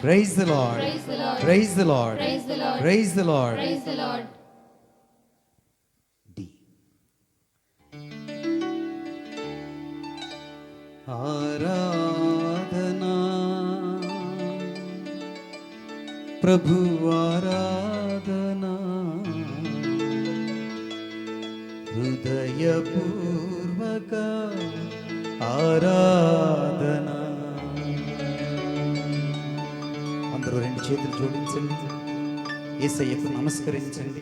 praise the Lord, praise the Lord, praise the Lord. ఆరాధనా ప్రభు, ఆరాధనా హృదయపూర్వక ఆరాధనా. అందరూ 2 చేతులు జోడించండి, యేసయ్యకు నమస్కరించండి.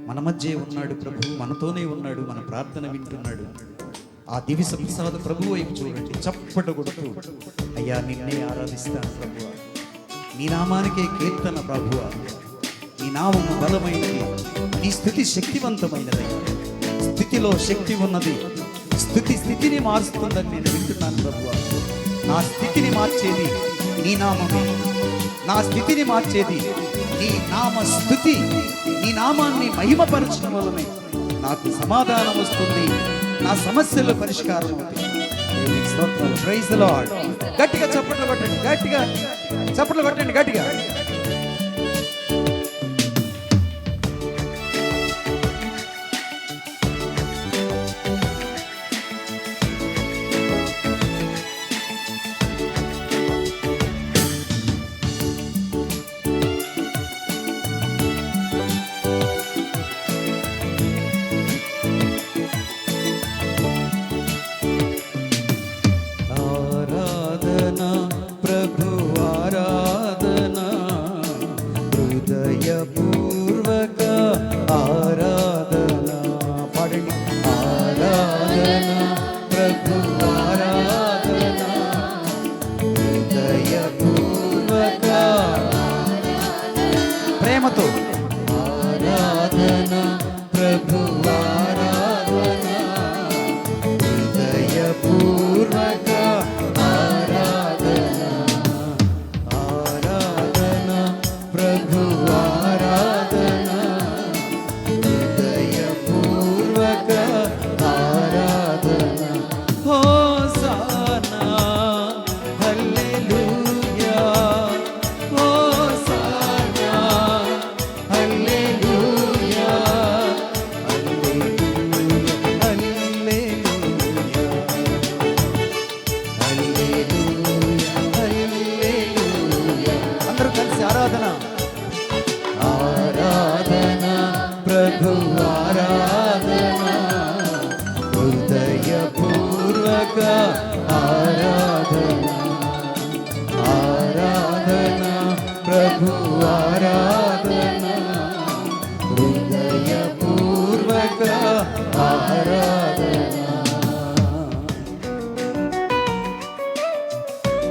మన మధ్య ఉన్నాడు ప్రభు, మనతోనే ఉన్నాడు, మన ప్రార్థన వింటున్నాడు. ఆ దివ్య ప్రసాద ప్రభు వైపు చూడండి, చప్పట కొడుతూ, అయ్యా నిన్నే ఆరాధిస్తాను ప్రభువా, నీ నామానికే కీర్తన ప్రభువా, నీ నామము బలమైనది, నీ స్థుతి శక్తివంతమైనది, స్థితిలో శక్తి ఉన్నది, స్థితిని మారుస్తుందని నేను వింటున్నాను ప్రభువా. నా స్థితిని మార్చేది నీ నామమే, నా స్థితిని మార్చేది నీ నామ స్థుతి. నీ నామాన్ని మహిమపరచడం వలనే నాకు సమాధానం వస్తుంది, నా సమస్యల పరిష్కారం అవుతుంది. Praise the Lord. గట్టిగా చప్పట్లు కొట్టండి, గట్టిగా చప్పట్లు కొట్టండి, గట్టిగా. ఆరాధనా ప్రభు, ఆరాధనా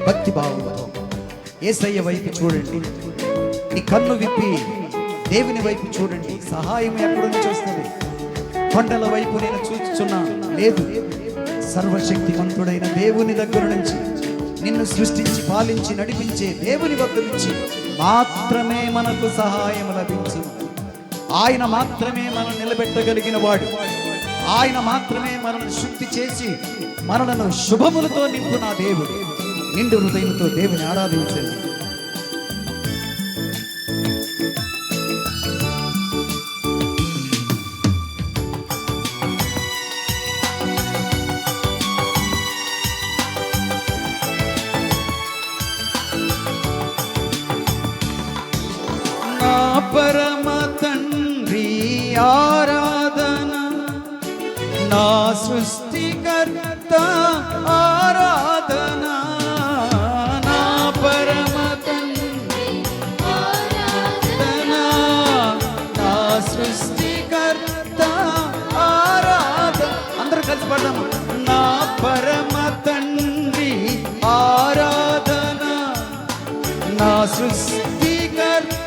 భక్తి భావంతో యేసయ్య వైపు చూడండి. నీ కన్ను విప్పి దేవుని వైపు చూడండి. సహాయం ఎక్కడి నుంచి వస్తుంది? కొండల వైపు నేను చూచుచున్నా లేదు, సర్వశక్తిమంతుడైన దేవుని దగ్గర నుంచి, నిన్ను సృష్టించి పాలించి నడిపించే దేవుని వద్ద నుంచి మాత్రమే మనకు సహాయం లభించును. ఆయన మాత్రమే మనం నిలబెట్టగలిగిన వాడు. ఆయన మాత్రమే మనల్ని శుద్ధి చేసి మనలను శుభములతో నింపున దేవుడు. నిండు హృదయంతో దేవుని ఆరాధించండి. పరమ తండ్రి ఆరాధన, నా సృష్టికర్త ఆరాధన. నా పరమ తండ్రి ఆరాధన, నా సృష్టికర్త ఆరాధన. అందరూ కలిసి పడదాము. నా పరమ తండ్రి ఆరాధన, నా సృష్టికర్త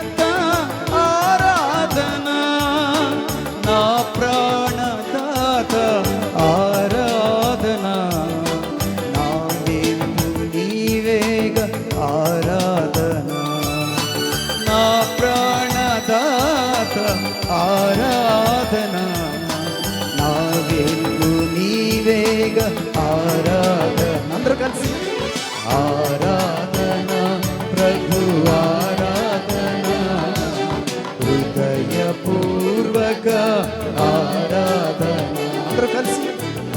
ఆరాధన, నా ప్రాణదాత ఆరాధన, నా వెలుగు నీవేగ ఆరాధన, నా ప్రాణదాత ఆరాధన, నా వెలుగు నీవేగ ఆరాధన. అందరూ కలిసి ఆరాధన ప్రభు ఆరాధన, హృదయపూర్వక ఆరాధన. అందరూ కలిసి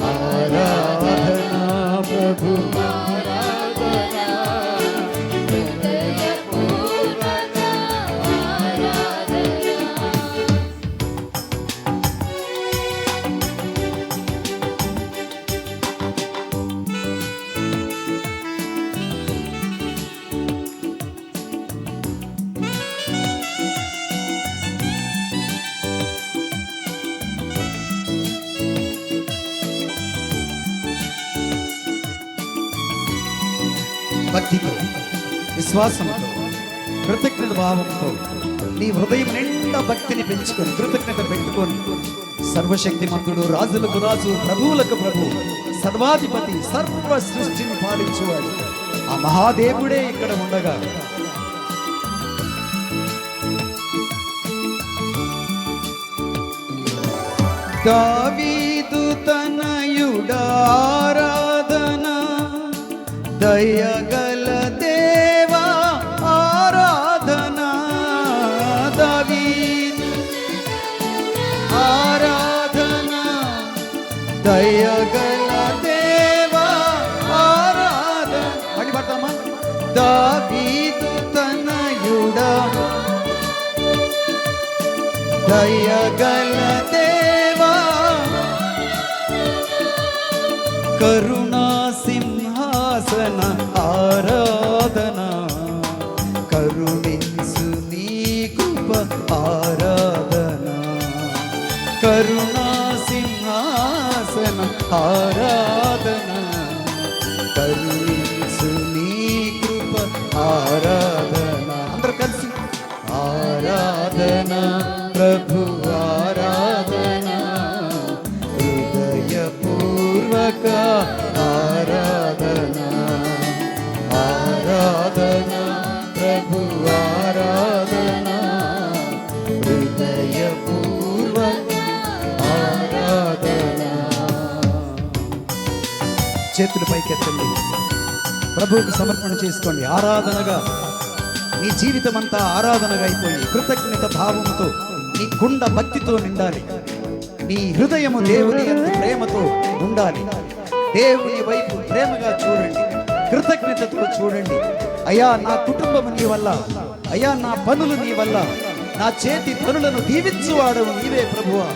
ఆరాధన ప్రభు ఆరాధన, హృదయపూర్వక ఆరాధన. భక్తితో, విశ్వాసంతో, కృతజ్ఞత భావంతో నీ హృదయం నిండా భక్తిని పెంచుకొని కృతజ్ఞత పెట్టుకొని, సర్వశక్తిమంతుడు, రాజులకు రాజు, ప్రభువులకు ప్రభు, సర్వాధిపతి, సర్వ సృష్టిని పాలించువాడు ఆ మహాదేవుడే ఇక్కడ ఉండగా దావీదు తనయుడా ఆరాధన, దయగల దేవా ఆరాధన. దావీదు ఆరాధన, దయగల దేవా ఆరాధన. మళ్ళీ పడతామా? దావీదు తనయుడా దయగల దేవా, కరుణా సింహాసన ఆరాధన, కరుణించు నీ కృప ఆరాధన, కరుణా సింహాసన ఆరాధన, కరుణించు నీ కృప ఆరాధన. అందరూ కలిసి ఆరాధన ప్రభు ఆరాధన, హృదయపూర్వక ఆరాధన, ఆరాధన ప్రభు ఆరాధన, హృదయపూర్వక ఆరాధన. చేతులు పైకెత్తండి, ప్రభువుకు సమర్పణ చేసుకోండి. ఆరాధనగా నీ జీవితం అంతా ఆరాధనగా అయిపోయి కృతజ్ఞత భావంతో నీ కుండ భక్తితో నిండాలి. నీ హృదయము దేవుని యందు ప్రేమతో ఉండాలి. దేవుని వైపు ప్రేమగా చూడండి, కృతజ్ఞతతో చూడండి. అయ్యా నా కుటుంబం నీ వల్ల, అయ్యా నా పనులు నీ వల్ల, నా చేతి పనులను దీవించువాడవు నీవే ప్రభువా.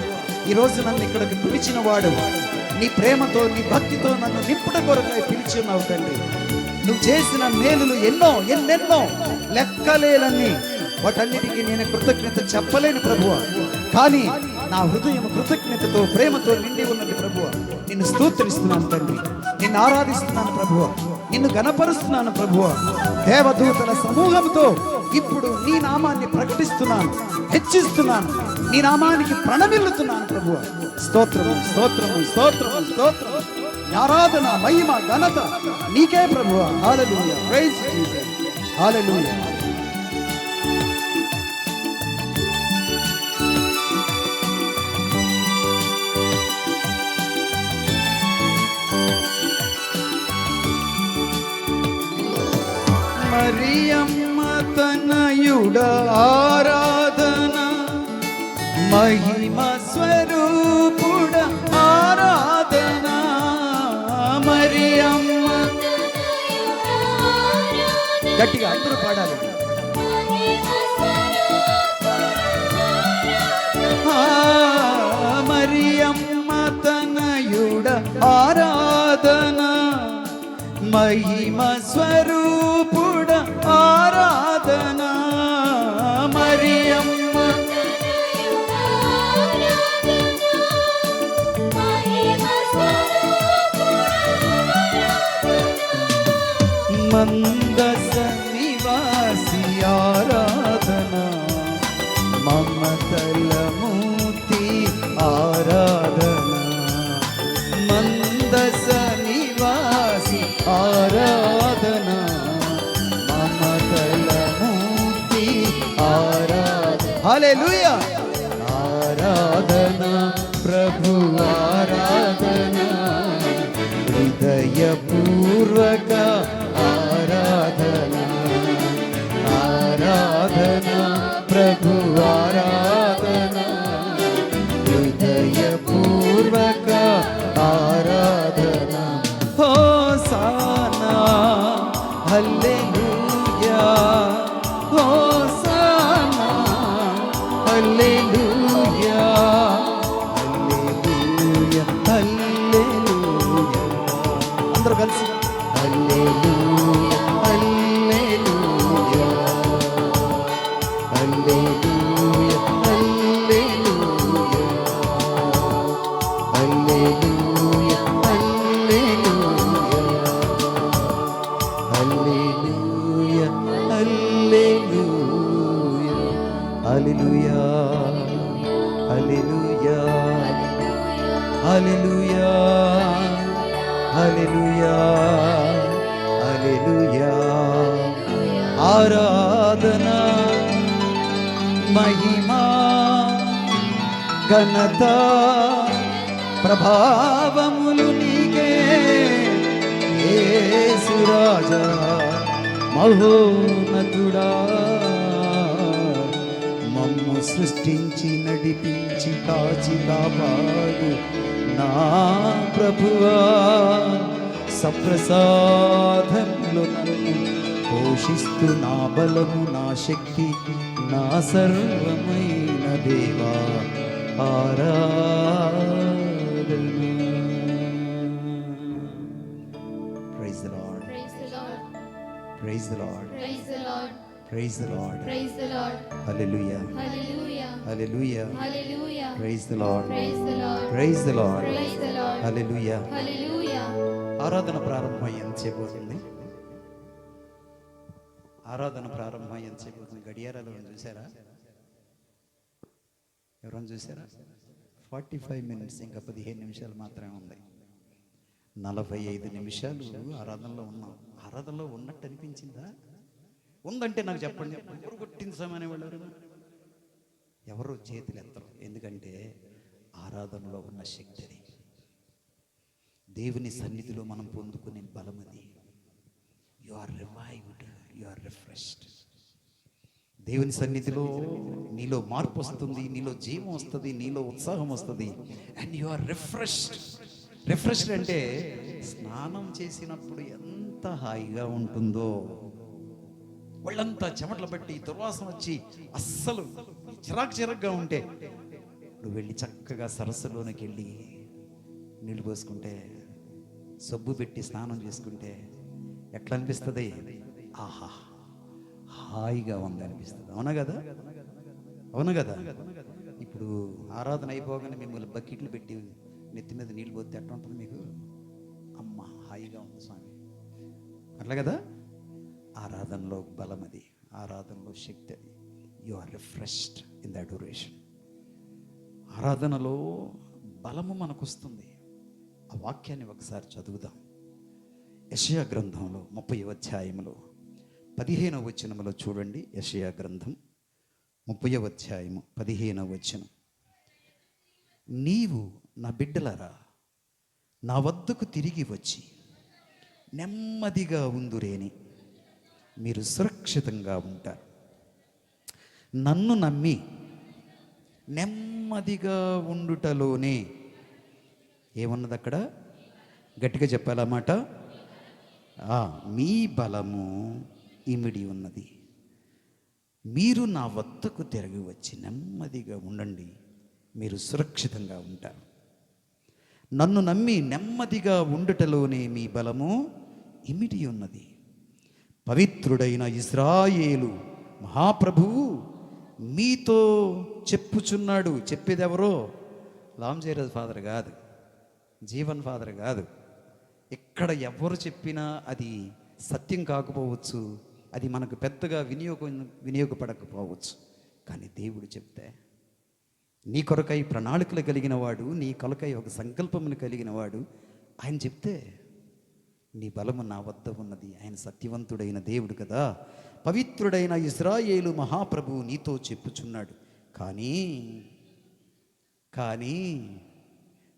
ఈరోజు నన్ను ఇక్కడికి పిలిచిన వాడు నీ ప్రేమతో నీ భక్తితో నన్ను నింపుట కొరకై పిలిచి ఉన్నావు తండ్రి. నువ్వు చేసిన మేలులు ఎన్నో ఎన్నెన్నో లెక్కలేనన్ని, వాటన్నిటికీ నేను కృతజ్ఞత చెప్పలేను ప్రభువా. కానీ నా హృదయం కృతజ్ఞతతో ప్రేమతో నిండి ఉన్నది ప్రభువా. నిన్ను స్తుతిస్తున్నాను తండ్రి, నిన్ను ఆరాధిస్తున్నాను ప్రభువా, నిన్ను గణపరుస్తున్నాను ప్రభువా. దేవదూతల సమూహంతో ఇప్పుడు నీ నామాన్ని ప్రకటిస్తున్నాను, హెచ్చిస్తున్నాను, నీ నామానికి ప్రణమిల్లుతున్నాను ప్రభువా. స్తోత్రము స్తోత్రము స్తోత్రము స్తోత్రము. ఆరాధన మహిమ ఘనత నీకే ప్రభువా. హల్లెలూయా, ప్రైజ్ జీసస్, హల్లెలూయా. మరియమ్మ తనయుడ ఆరాధన, మహిమ స్వరూపుడ ఆరాధన. మరియమ్మ గట్టిగా అందరూ పాడాలి. మరియమ్మ తనయుడ ఆరాధన, మహిమ స్వరూపుడ ఆరాధన. మరియమ్మ మందస నివాసి ఆరాధన, మమతల మూర్తి ఆరాధన. మందస నివాసి ఆరాధన, మమతల మూర్తి ఆరాధన. హల్లెలూయా. ఆరాధన ప్రభు ఆరాధన, హృదయపూర్వక ఆరాధన. ఆరాధన ప్రభు ఆరాధన, హృదయపూర్వక ఆరాధన. హోసానా హల్లెలూయా, హోసానా హల్లెలూయా, హల్లెలూయా హల్లెలూయా. అందరూ కలిసి హల్లెలూయా hallelujah, hallelujah hallelujah, hallelujah hallelujah, hallelujah hallelujah, hallelujah hallelujah, హల్లెలూయా. ఆరాధన మహిమా ఘనత ప్రభావములు నీకే యేసు రాజా మహోన్నతుడా. మమ్ము సృష్టించి నడిపించి కాచి కాపాడు నా ప్రభువా. సప్రసాదంలో నన్ను పోషిస్తూ నా బలము నా శక్తి నా సర్వమైన దేవా ఆరాధన. Praise the Lord, Praise the Lord. Praise the Lord, Praise the Lord. Praise the Lord. Praise the Lord. Hallelujah Hallelujah. Hallelujah, Hallelujah. Praise the Lord, Praise the Lord. Praise the Lord, Praise the Lord. Hallelujah. Hallelujah. ఆరాధన ప్రారంభం ఎంతసేపు అవుతుంది? ఆరాధన ప్రారంభం ఎంతసేపు అవుతుంది? గడియారాలు చూసారా? ఎవరైనా చూసారా? 45 minutes, ఇంకా 15 నిమిషాలు మాత్రమే ఉంది. 45 నిమిషాలు ఆరాధనలో ఉన్నాం. ఆరాధనలో ఉన్నట్టు అనిపించిందా? ఉందంటే నాకు చెప్పండి. ఎవరు కొట్టిన సమయం వాళ్ళు ఎవరు చేతులు ఎత్తరు. ఎందుకంటే ఆరాధనలో ఉన్న శక్తి అది. దేవుని సన్నిధిలో మనం పొందుకునే బలం అది. You are revived, you are refreshed. దేవుని సన్నిధిలో నీలో మార్పు వస్తుంది, నీలో జీవం వస్తుంది, నీలో ఉత్సాహం వస్తుంది. And you are refreshed. Refreshed అంటే స్నానం చేసినప్పుడు ఎంత హాయిగా ఉంటుందో. వాళ్ళంతా చెమటలు పట్టి దుర్వాసన వచ్చి అస్సలు చిరాకుగా ఉంటే నువ్వు వెళ్ళి చక్కగా సరస్సులోనికి వెళ్ళి నీళ్ళు పోసుకుంటే, సబ్బు పెట్టి స్నానం చేసుకుంటే ఎట్లా అనిపిస్తుంది? ఆహా, హాయిగా ఉంది అనిపిస్తుంది. అవునా కదా? అవును కదా? ఇప్పుడు ఆరాధన అయిపోగానే మిమ్మల్ని బకెట్లు పెట్టి నెత్తి మీద నీళ్ళు పోతే ఎట్లా ఉంటుంది మీకు? అమ్మ హాయిగా ఉంది స్వామి అట్లా కదా. ఆరాధనలో బలం అది, ఆరాధనలో శక్తి అది. You are refreshed in the adoration. ఆరాధనలో బలము మనకు వస్తుంది. ఆ వాక్యాన్ని ఒకసారి చదువుదాం. యెషయా గ్రంథంలో 30వ అధ్యాయంలో 15వ వచనంలో చూడండి. యెషయా గ్రంథం 30వ అధ్యాయము 15వ వచనం. నీవు నా బిడ్డలారా నా వద్దకు తిరిగి వచ్చి నెమ్మదిగా ఉందురేని మీరు సురక్షితంగా ఉంటారు. నన్ను నమ్మి నెమ్మదిగా ఉండుటలోనే ఏమున్నది అక్కడ? గట్టిగా చెప్పాలన్నమాట. మీ బలము ఇమిడి ఉన్నది. మీరు నా వద్దకు తిరిగి వచ్చి నెమ్మదిగా ఉండండి, మీరు సురక్షితంగా ఉంటారు. నన్ను నమ్మి నెమ్మదిగా ఉండుటలోనే మీ బలము ఇమిడి ఉన్నది. పవిత్రుడైన ఇశ్రాయేలు మహాప్రభువు మీతో చెప్పుచున్నాడు. చెప్పేది ఎవరో? లాంజేరాజ్ ఫాదర్ కాదు, జీవన్ ఫాదర్ కాదు. ఇక్కడ ఎవరు చెప్పినా అది సత్యం కాకపోవచ్చు, అది మనకు పెద్దగా వినియోగపడకపోవచ్చు. కానీ దేవుడు చెప్తే, నీ కొరకై ప్రణాళికలు కలిగిన వాడు, నీ కొరకై ఒక సంకల్పమును కలిగిన వాడు ఆయన చెప్తే, నీ బలము నా వద్ద ఉన్నది. ఆయన సత్యవంతుడైన దేవుడు కదా. పవిత్రుడైన ఇశ్రాయేలు మహాప్రభువు నీతో చెప్పుచున్నాడు. కానీ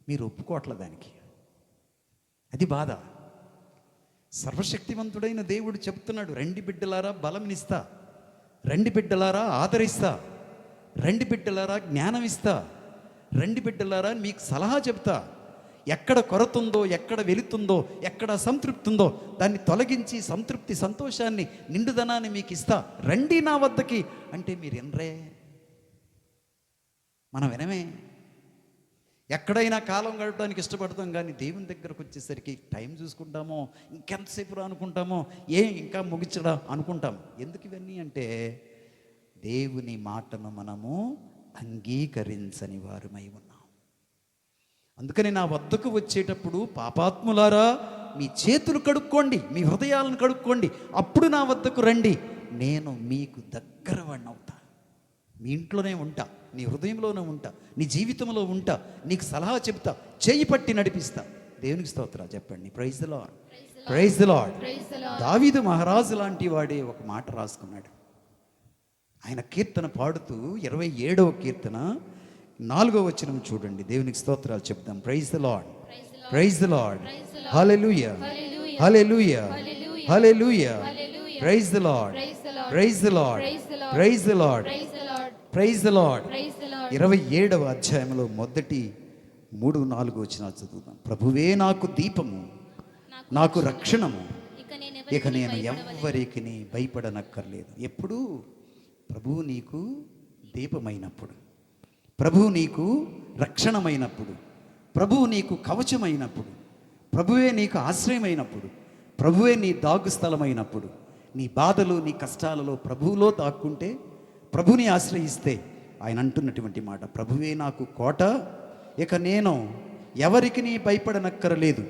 మీరు ఒప్పుకోవట్లే దానికి. అది బాధ. సర్వశక్తివంతుడైన దేవుడు చెప్తున్నాడు, రండి బిడ్డలారా బలంనిస్తా, రండి బిడ్డలారా ఆదరిస్తా, రండి బిడ్డలారా జ్ఞానం ఇస్తా, రండి బిడ్డలారా మీకు సలహా చెప్తా. ఎక్కడ కొరత ఉందో, ఎక్కడ వెలుతుందో, ఎక్కడ సంతృప్తి ఉందో దాన్ని తొలగించి సంతృప్తి, సంతోషాన్ని, నిండుదనాన్ని మీకు ఇస్తా. రండి నా వద్దకి అంటే మీరు వినరే. మనం వినమే. ఎక్కడైనా కాలం గడపడానికి ఇష్టపడతాం, కానీ దేవుని దగ్గరకు వచ్చేసరికి టైం చూసుకుంటామో, ఇంకెంతసేపు అనుకుంటామో, ఇంకా ముగించడా అనుకుంటాం. ఎందుకు ఇవన్నీ అంటే దేవుని మాటను మనము అంగీకరించని వారమై ఉన్నాం. అందుకని నా వద్దకు వచ్చేటప్పుడు పాపాత్ములారా మీ చేతులు కడుక్కోండి, మీ హృదయాలను కడుక్కోండి, అప్పుడు నా వద్దకు రండి, నేను మీకు దగ్గర వాడిని అవుతా. మీ ఇంట్లోనే ఉంటా, నీ హృదయంలోనే ఉంటా, నీ జీవితంలో ఉంటా, నీకు సలహా చెప్తా, చేయి పట్టి నడిపిస్తా. దేవునికి స్తోత్రం చెప్పండి. Praise the Lord, praise the Lord. దావీదు మహారాజు లాంటి వాడే ఒక మాట రాసుకున్నాడు. ఆయన కీర్తన పాడుతూ 27వ కీర్తన 4వ వచనం చూడండి. దేవునికి స్తోత్రాలు చెప్దాం. Praise the Lord, praise the Lord, hallelujah, hallelujah, hallelujah, praise the Lord, praise the Lord, praise the Lord, praise the Lord. 27వ అధ్యాయంలో మొదటి 3-4 వచనాలు చదువుదాం. ప్రభువే నాకు దీపము, నాకు రక్షణము, ఇక నేను ఎవ్వరికి భయపడనక్కర్లేదు. ఎప్పుడు? ప్రభువు నీకు దీపమైనప్పుడు, ప్రభువు నీకు రక్షణమైనప్పుడు, ప్రభువు నీకు కవచమైనప్పుడు, ప్రభువే నీకు ఆశ్రయమైనప్పుడు, ప్రభువే నీ దాగు స్థలమైనప్పుడు, నీ బాధలు, నీ కష్టాలలో ప్రభువులో దాక్కుంటే, ప్రభుని ఆశ్రయిస్తే, ఆయన అంటున్నటువంటి మాట, ప్రభువే నాకు కోట, ఇక నేను ఎవరికి భయపడనక్కరలేదు.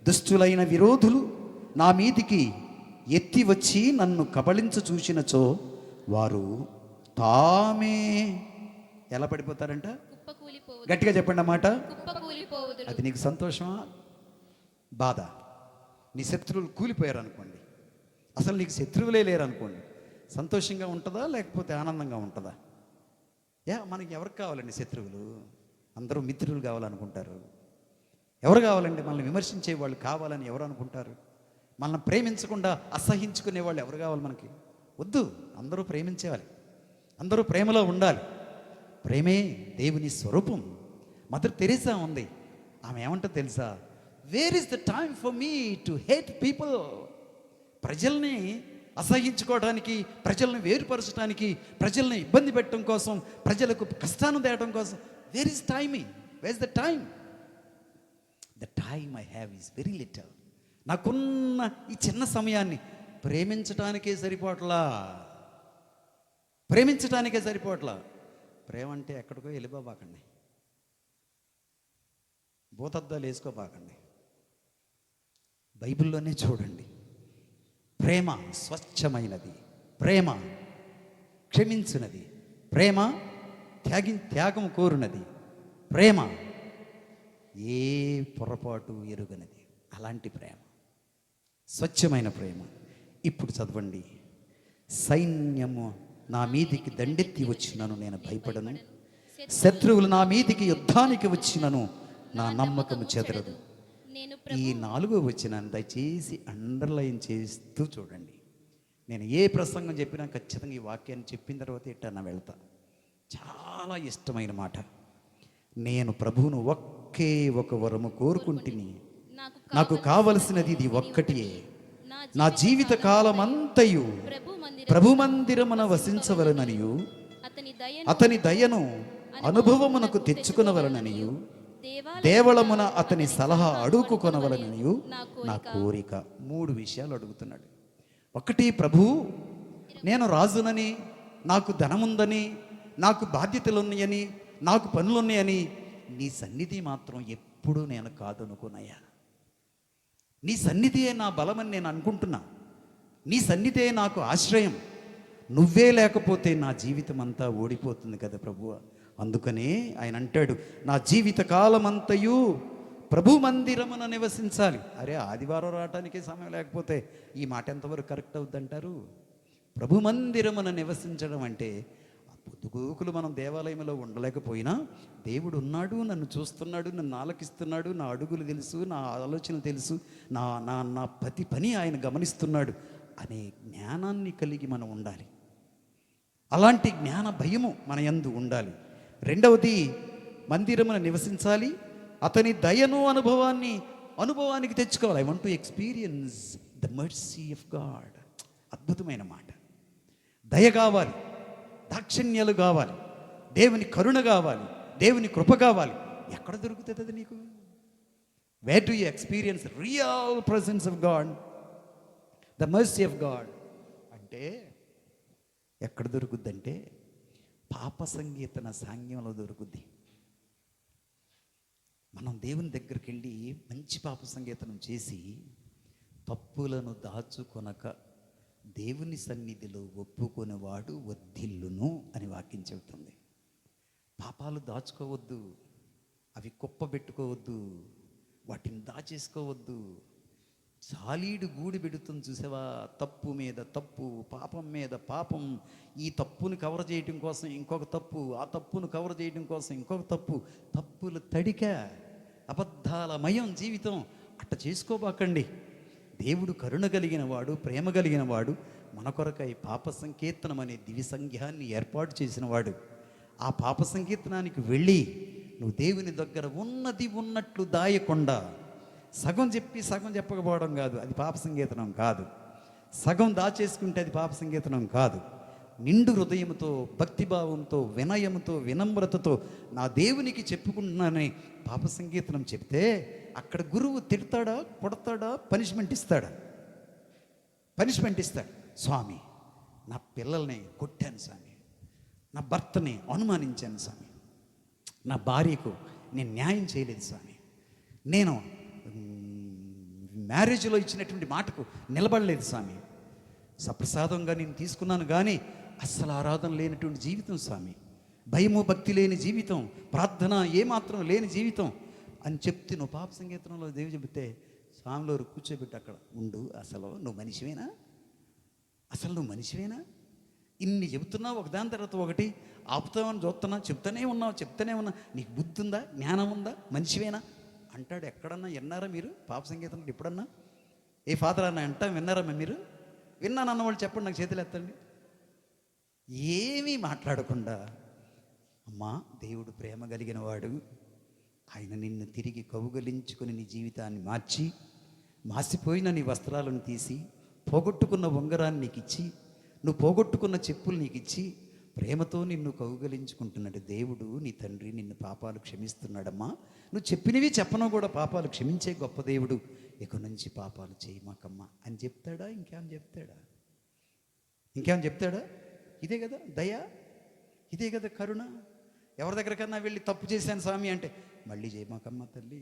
దుష్టులైన విరోధులు నా మీదికి ఎత్తి వచ్చి నన్ను కబళించ చూసినచో వారు తామే ఎలా పడిపోతారంట? గట్టిగా చెప్పండి అన్నమాట. అది నీకు సంతోషమా, బాధ? నీ శత్రువులు కూలిపోయారు అనుకోండి, అసలు నీకు శత్రువులే లేరు అనుకోండి, సంతోషంగా ఉంటుందా లేకపోతే ఆనందంగా ఉంటుందా? మనకి ఎవరికి కావాలండి శత్రువులు? అందరూ మిత్రులు కావాలనుకుంటారు. ఎవరు కావాలండి? మనల్ని విమర్శించే వాళ్ళు కావాలని ఎవరు అనుకుంటారు? మనల్ని ప్రేమించకుండా అసహించుకునే వాళ్ళు ఎవరు కావాలి మనకి? వద్దు, అందరూ ప్రేమించేవాలి, అందరూ ప్రేమలో ఉండాలి. ప్రేమే దేవుని స్వరూపం. మదర్ తెరీసా ఉంది, ఆమె ఏమంటో తెలుసా? Where is the time for me to hate people. ప్రజల్ని అసహించుకోవడానికి, ప్రజల్ని వేరుపరచడానికి, ప్రజల్ని ఇబ్బంది పెట్టడం కోసం, ప్రజలకు కష్టాన్ని తేయడం కోసం where is timing? Where is the time? The time I have is very little. నాకున్న ఈ చిన్న సమయాన్ని ప్రేమించటానికే సరిపోవట్లా, ప్రేమించటానికే సరిపోవట్లా. ప్రేమ అంటే ఎక్కడికో వెళ్ళిపోబాకండి, భూతద్దాలు వేసుకోబాకండి. బైబిల్లోనే చూడండి. ప్రేమ స్వచ్ఛమైనది, ప్రేమ క్షమించునది, ప్రేమ త్యాగం కోరునది, ప్రేమ ఏ పొరపాటు ఎరుగనది. అలాంటి ప్రేమ స్వచ్ఛమైన ప్రేమ. ఇప్పుడు చదవండి. సైన్యము నా మీదికి దండెత్తి వచ్చినను నేను భయపడను, శత్రువులు నా మీదికి యుద్ధానికి వచ్చినను నా నమ్మకము చెదరదు. నేను ఈ 4వ వచనాన్ని దయచేసి అండర్లైన్ చేస్తూ చూడండి. నేను ఏ ప్రసంగం చెప్పినా ఖచ్చితంగా ఈ వాక్యాన్ని చెప్పిన తర్వాత ఎట్టన్నా వెళ్తా. చాలా ఇష్టమైన మాట. నేను ప్రభువును ఒకే ఒక వరము కోరుకుంటుని, నాకు కావలసినది ఇది ఒక్కటియే, నా జీవిత కాలమంతయు ప్రభు మందిరమున వసించవలననియు అతని దయను అనుభవమునకు తెచ్చుకునవలననియు దేవళమున అతని సలహా అడుగుకొనవలననియు నా కోరిక. 3 విషయాలు అడుగుతున్నాడు. ఒకటి, ప్రభు నేను రాజునని, నాకు ధనముందని, నాకు బాధ్యతలు ఉన్నాయని, నాకు పనులు ఉన్నాయని నీ సన్నిధి మాత్రం ఎప్పుడూ నేను కాదనుకున్నాయా. నీ సన్నిధియే నా బలమని నేను అనుకుంటున్నా. నీ సన్నిధియే నాకు ఆశ్రయం. నువ్వే లేకపోతే నా జీవితం అంతా ఓడిపోతుంది కదా ప్రభువా. అందుకనే ఆయన అంటాడు, నా జీవిత కాలమంతయు ప్రభు మందిరమున నివసించాలి. అరే, ఆదివారం రావటానికే సమయం లేకపోతే ఈ మాట ఎంతవరకు కరెక్ట్ అవుద్దంటారు? ప్రభు మందిరమున నివసించడం అంటే పొద్దుగూకులు మనం దేవాలయంలో ఉండలేకపోయినా దేవుడు ఉన్నాడు, నన్ను చూస్తున్నాడు, నన్ను ఆలకిస్తున్నాడు, నా అడుగులు తెలుసు, నా ఆలోచనలు తెలుసు, నా నా నా ప్రతి పని ఆయన గమనిస్తున్నాడు అనే జ్ఞానాన్ని కలిగి మనం ఉండాలి. అలాంటి జ్ఞాన భయము మన యందు ఉండాలి. రెండవది, మందిరమున నివసించాలి, అతని దయను అనుభవానికి తెచ్చుకోవాలి. I want to experience the mercy of God. అద్భుతమైన మాట. దయ కావాలి, దాక్షిణ్యాలు కావాలి, దేవుని కరుణ కావాలి, దేవుని కృప కావాలి. ఎక్కడ దొరుకుతుంది అది నీకు? Wear do you experience real presence of God, the mercy of God అంటే ఎక్కడ దొరుకుద్దంటే పాప సంగీతన సాంగ్యంలో దొరుకుద్ది. మనం దేవుని దగ్గరికి వెళ్ళి మంచి పాప సంగీతనం చేసి తప్పులను దాచుకొనక దేవుని సన్నిధిలో ఒప్పుకొనేవాడు వర్ధిల్లును అని వాక్యం చెబుతుంది. పాపాలు దాచుకోవద్దు, అవి కుప్పబెట్టుకోవద్దు, వాటిని దాచేసుకోవద్దు. సాలీడు గూడి పెడుతుంది చూసావా? తప్పు మీద తప్పు, పాపం మీద పాపం. ఈ తప్పును కవర్ చేయడం కోసం ఇంకొక తప్పు, ఆ తప్పును కవర్ చేయడం కోసం ఇంకొక తప్పు. తప్పులు తడిక, అబద్ధాల మయం జీవితం. అట్ట చేసుకోబాకండి. దేవుడు కరుణ కలిగిన వాడు, ప్రేమ కలిగిన వాడు. మన కొరకై పాప సంకీర్తనం అనే దివ్య సంఘాన్ని ఏర్పాటు చేసిన వాడు. ఆ పాప సంకీర్తనానికి వెళ్ళి నువ్వు దేవుని దగ్గర ఉన్నది ఉన్నట్లు దాయకుండా, సగం చెప్పి సగం చెప్పకపోవడం కాదు, అది పాప సంగీతనం కాదు. సగం దాచేసుకుంటే అది పాప సంగీతనం కాదు. నిండు హృదయంతో, భక్తిభావంతో, వినయంతో, వినమ్రతతో నా దేవునికి చెప్పుకుంటున్నానని పాప సంగీతనం చెప్తే అక్కడ గురువు తిడతాడా, కొడతాడా, పనిష్మెంట్ ఇస్తాడా? పనిష్మెంట్ ఇస్తాడు. స్వామి, నా పిల్లల్ని కొట్టాను స్వామి, నా భర్తని అనుమానించాను స్వామి, నా భార్యకు నేను న్యాయం చేయలేదు స్వామి, నేను మ్యారేజ్లో ఇచ్చినటువంటి మాటకు నిలబడలేదు స్వామి, సప్రసాదంగా నేను తీసుకున్నాను కానీ అస్సలు ఆరాధన లేనటువంటి జీవితం స్వామి, భయము భక్తి లేని జీవితం, ప్రార్థన ఏమాత్రం లేని జీవితం అని చెప్తే నువ్వు పాప సంగీతంలో దేవుడు చెబితే స్వామిలో కూర్చోబెట్టి అక్కడ ఉండు. అసలు నువ్వు మనిషివేనా? అసలు నువ్వు మనిషివేనా? ఇన్ని చెబుతున్నావు, ఒకదాని తర్వాత ఒకటి ఆపుతామని చూస్తున్నా, చెప్తానే ఉన్నా. నీకు బుద్ధి ఉందా, జ్ఞానం ఉందా, మనిషివేనా అంటాడు. ఎక్కడన్నా విన్నారా మీరు పాప సంగీతం? ఎప్పుడన్నా ఏ ఫాదర్ అన్న అంటా విన్నారా మీరు? విన్నానన్న వాళ్ళు చెప్పండి, నాకు చేతులు ఎత్తండి. ఏమీ మాట్లాడకుండా, అమ్మా దేవుడు ప్రేమ కలిగిన వాడు, ఆయన నిన్ను తిరిగి కౌగలించుకుని నీ జీవితాన్ని మార్చి, మాసిపోయిన నీ వస్త్రాలను తీసి, పోగొట్టుకున్న ఉంగరాన్ని నీకు ఇచ్చి, నువ్వు పోగొట్టుకున్న చెప్పులు నీకు ఇచ్చి ప్రేమతో నిన్ను కౌగలించుకుంటున్నాడు దేవుడు. నీ తండ్రి నిన్ను పాపాలు క్షమిస్తున్నాడమ్మా. నువ్వు చెప్పినవి చెప్పను కూడా పాపాలు క్షమించే గొప్ప దేవుడు. ఇక నుంచి పాపాలు చేయమాకమ్మా అని చెప్తాడా? ఇంకేం చెప్తాడా? ఇదే కదా దయ, ఇదే కదా కరుణ. ఎవరి దగ్గరికన్నా వెళ్ళి తప్పు చేశాను స్వామి అంటే, మళ్ళీ చేయమాకమ్మ తల్లి,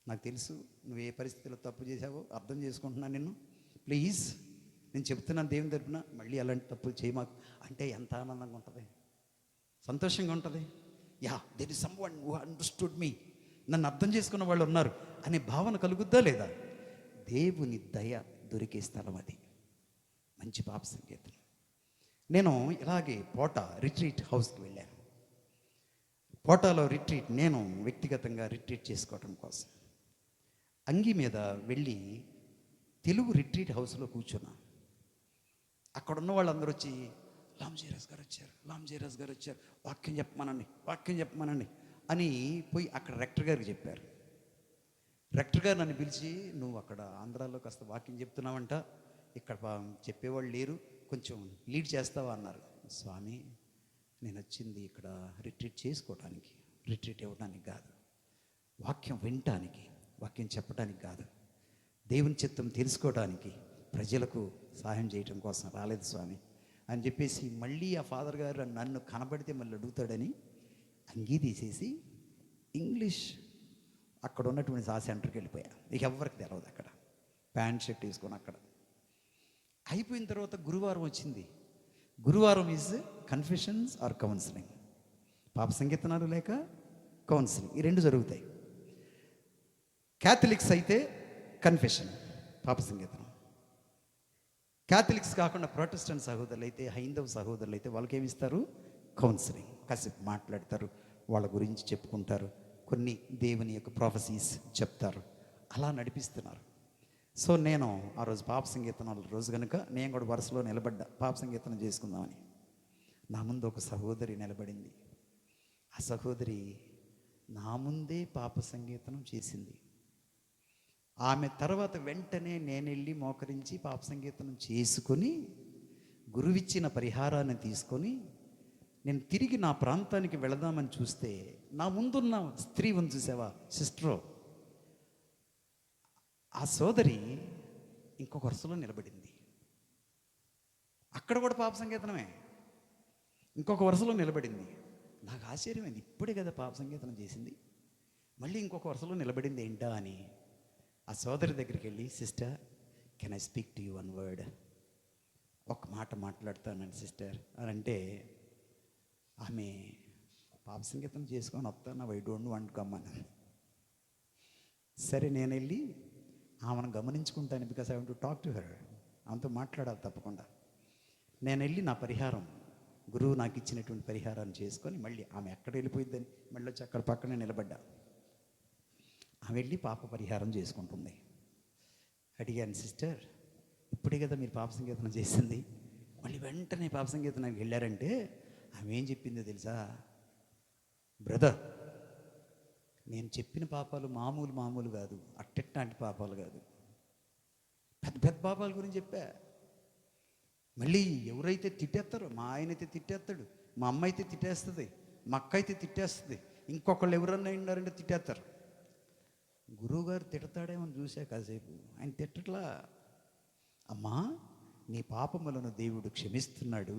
నాకు తెలుసు నువ్వు ఏ పరిస్థితిలో తప్పు చేసావో అర్థం చేసుకుంటున్నాను నిన్ను, ప్లీజ్ నేను చెప్తున్నాను దేవుని తరపున, మళ్ళీ అలాంటి తప్పులు చేయమాకు అంటే ఎంత ఆనందంగా ఉంటుంది, సంతోషంగా ఉంటుంది. Yeah, there is someone who understood me, నన్ను అర్థం చేసుకున్న వాళ్ళు ఉన్నారు అనే భావన కలుగుద్దా లేదా? దేవుని దయ దొరికే స్థలం అది. మంచి పాప సంగీతం. నేను ఇలాగే పోటా రిట్రీట్ హౌస్కి వెళ్ళాను. పోటాలో రిట్రీట్, నేను వ్యక్తిగతంగా రిట్రీట్ చేసుకోవడం కోసం అంగి మీద వెళ్ళి తెలుగు రిట్రీట్ హౌస్లో కూర్చున్నాను. అక్కడ ఉన్న వాళ్ళందరూ వచ్చి, లాంజీరాజ్ గారు వచ్చారు, లాంజీరాజ్ గారు వచ్చారు, వాక్యం చెప్పమనండి అని పోయి అక్కడ రెక్టర్ గారికి చెప్పారు. రెక్టర్ గారు నన్ను పిలిచి, నువ్వు అక్కడ ఆంధ్రాలో కాస్త వాక్యం చెప్తున్నావంట, ఇక్కడ చెప్పేవాళ్ళు లేరు, కొంచెం లీడ్ చేస్తావా అన్నారు. స్వామి, నేను వచ్చింది ఇక్కడ రిట్రీట్ చేసుకోవటానికి, రిట్రీట్ ఇవ్వడానికి కాదు, వాక్యం వినటానికి, వాక్యం చెప్పడానికి కాదు, దేవుని చిత్తం తెలుసుకోవడానికి, ప్రజలకు సహాయం చేయటం కోసం రాలేదు స్వామి అని చెప్పేసి, మళ్ళీ ఆ ఫాదర్ గారు నన్ను కనబడితే మళ్ళీ అడుగుతాడని అంగీ తీసేసి ఇంగ్లీష్ అక్కడ ఉన్నటువంటి ఆ సెంటర్కి వెళ్ళిపోయా. ఇక ఎవరికి తెలవదు అక్కడ, ప్యాంట్ షర్ట్ వేసుకొని అక్కడ అయిపోయిన తర్వాత గురువారం వచ్చింది. గురువారం ఈజ్ కన్ఫెషన్స్ ఆర్ కౌన్సిలింగ్, పాప సంకీర్తనాలు లేక కౌన్సిలింగ్, ఈ రెండు జరుగుతాయి. క్యాథలిక్స్ అయితే కన్ఫెషన్, పాప సంకీర్తనం. క్యాథలిక్స్ కాకుండా ప్రొటెస్టెంట్ సహోదరులు అయితే, హైందవ సహోదరులు అయితే వాళ్ళకి ఏమిస్తారు? కౌన్సిలింగ్. కాసేపు మాట్లాడతారు, వాళ్ళ గురించి చెప్పుకుంటారు, కొన్ని దేవుని యొక్క ప్రాఫెసీస్ చెప్తారు, అలా నడిపిస్తున్నారు. సో నేను ఆ రోజు పాప సంకీర్తనాల రోజు కనుక నేను కూడా వరుసలో నిలబడ్డా పాప సంకీర్తనం చేసుకుందామని. నా ముందు ఒక సహోదరి నిలబడింది. ఆ సహోదరి నా ముందే పాప సంకీర్తనం చేసింది. ఆమె తర్వాత వెంటనే నేను వెళ్ళి మోకరించి పాప సంకీర్తనం చేసుకొని గురువిచ్చిన పరిహారాన్ని తీసుకొని నేను తిరిగి నా ప్రాంతానికి వెళదామని చూస్తే, నా ముందున్న స్త్రీ ఉంది చూసావా, సిస్టరు, ఆ సోదరి ఇంకొక వరుసలో నిలబడింది. అక్కడ కూడా పాప సంకీర్తనమే, ఇంకొక వరుసలో నిలబడింది. నాకు ఆశ్చర్యమైంది, ఇప్పుడే కదా పాప సంకీర్తనం చేసింది, మళ్ళీ ఇంకొక వరుసలో నిలబడింది ఏంటా అని ఆ సోదరి దగ్గరికి వెళ్ళి, sister can I speak to you one word, ఒక మాట మాట్లాడతానండి సిస్టర్ అని అంటే, ఆమె పాప సంకీర్తనం చేసుకొని వస్తాను, ఐ డోంట్ వాంట్ కమ్ అని. సరే నేను వెళ్ళి ఆమెను గమనించుకుంటాను, because I want to talk to her, ఆమెతో మాట్లాడాలి తప్పకుండా. నేను వెళ్ళి నా పరిహారం, గురువు నాకు ఇచ్చినటువంటి పరిహారాన్ని చేసుకొని మళ్ళీ ఆమె ఎక్కడ వెళ్ళిపోయిద్దని మళ్ళీ వచ్చి అక్కడ పక్కనే నిలబడ్డా. ఆమె వెళ్ళి పాప పరిహారం చేసుకుంటుంది. అడిగాను, సిస్టర్ ఇప్పుడే కదా మీరు పాప సంకీర్తనం చేసింది, మళ్ళీ వెంటనే పాప సంకీర్తనానికి వెళ్ళారంటే ఆమె ఏం చెప్పిందో తెలుసా? బ్రదర్, నేను చెప్పిన పాపాలు మామూలు కాదు, అట్టెట్లాంటి పాపాలు కాదు, పెద్ద పెద్ద పాపాల గురించి చెప్పా. మళ్ళీ ఎవరైతే తిట్టేస్తారో, మా ఆయన అయితే తిట్టేస్తాడు, మా అమ్మ అయితే తిట్టేస్తుంది, మా అక్క అయితే తిట్టేస్తుంది, ఇంకొకళ్ళు ఎవరన్నా ఉన్నారంటే తిట్టేస్తారు. గురువుగారు తిడతాడేమో చూసా కాసేపు, ఆయన తిట్టట్లా. అమ్మా, నీ పాపములను దేవుడు క్షమిస్తున్నాడు,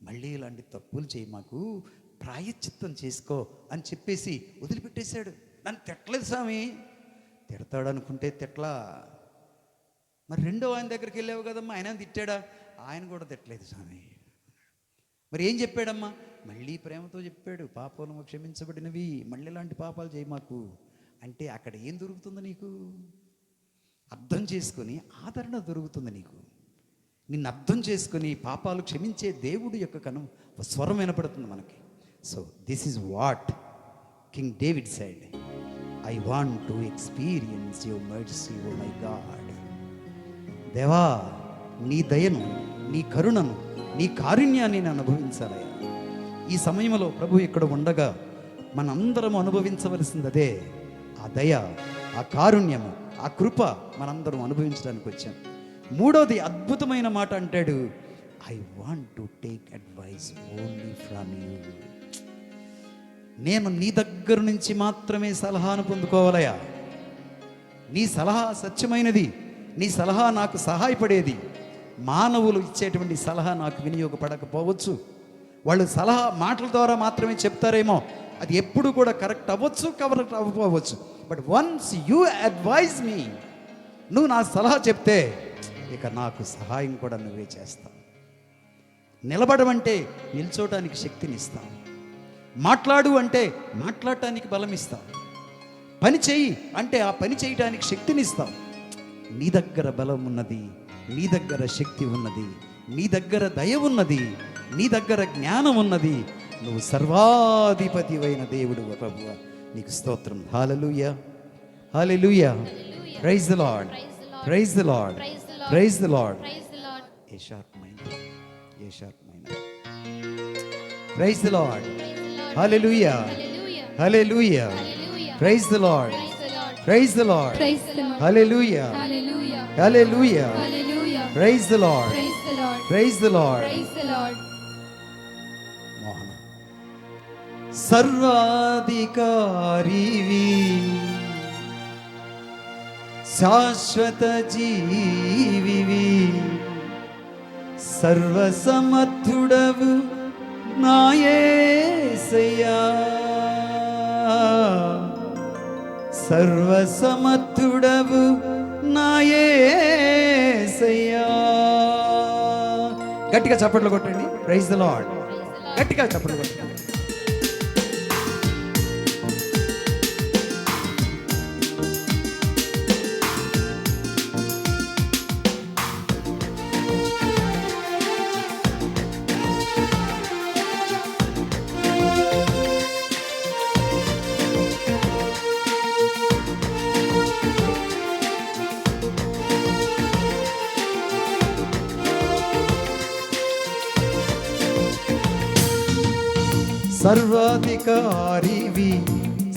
మళ్ళీ ఇలాంటి తప్పులు చేయి, మాకు ప్రాయశ్చిత్తం చేసుకో అని చెప్పేసి వదిలిపెట్టేశాడు. నన్ను తిట్టలేదు స్వామి, తిడతాడు అనుకుంటే తిట్లా. మరి రెండో ఆయన దగ్గరికి వెళ్ళావు కదమ్మా, ఆయన తిట్టాడా? ఆయన కూడా తిట్టలేదు స్వామి. మరి ఏం చెప్పాడమ్మా? మళ్ళీ ప్రేమతో చెప్పాడు, పాపాలు క్షమించబడినవి, మళ్ళీ ఇలాంటి పాపాలు చేయి మాకు అంటే. అక్కడ ఏం దొరుకుతుంది నీకు? అర్థం చేసుకొని ఆదరణ దొరుకుతుంది నీకు. నిన్ను అర్థం చేసుకొని పాపాలు క్షమించే దేవుడు యొక్క స్వరం వినపడుతుంది మనకి. So this is what King David said, I want to experience your mercy O my God. దేవా, నీ దయను, నీ కరుణను, నీ కారుణ్యాన్ని నేను అనుభవించాలయ్యా. ఈ సమయంలో ప్రభు ఇక్కడ ఉండగా మనందరం అనుభవించవలసింది అదే, ఆ దయ, ఆ కారుణ్యము, ఆ కృప మనందరం అనుభవించడానికి వచ్చాం. మూడోది అద్భుతమైన మాట అంటాడు, I want to take advice only from you. నేను నీ దగ్గర నుంచి మాత్రమే సలహాను పొందుకోవాలయా. నీ సలహా సత్యమైనది, నీ సలహా నాకు సహాయపడేది. మానవులు ఇచ్చేటువంటి సలహా నాకు వినియోగపడకపోవచ్చు, వాళ్ళు సలహా మాటల ద్వారా మాత్రమే చెప్తారేమో, అది ఎప్పుడు కూడా కరెక్ట్ అవ్వచ్చు, కరెక్ట్ అవ్వవచ్చు. బట్ వన్స్ యూ అడ్వైజ్ మీ, నువ్వు నా సలహా చెప్తే ఇక నాకు సహాయం కూడా నువ్వే చేస్తావు. నిలబడమంటే నిల్చోటానికి శక్తినిస్తావు, మాట్లాడు అంటే మాట్లాడటానికి బలం ఇస్తావు, పని చెయ్యి అంటే ఆ పని చేయటానికి శక్తినిస్తావు. నీ దగ్గర బలం ఉన్నది, నీ దగ్గర శక్తి ఉన్నది, నీ దగ్గర దయ ఉన్నది, నీ దగ్గర జ్ఞానం ఉన్నది. నువ్వు సర్వాధిపతి అయిన దేవుడు ప్రభువా, నీకు స్తోత్రం. Hallelujah, hallelujah. Praise the Lord, praise the Lord, praise the Lord. A sharp minor, A sharp minor. Praise the Lord, hallelujah, hallelujah. Praise the Lord, praise the Lord, hallelujah, hallelujah. Praise the Lord, praise the Lord. మోహన సర్వాధికారివి, శాశ్వత జీవివి, సర్వసమర్థుడవు నా యేసయ్యా, సర్వసమర్థుడవు నా యేసయ్యా. గట్టిగా చప్పట్లు కొట్టండి. Praise the Lord. గట్టిగా చప్పట్లు కొట్టండి. సర్వాధికారివి,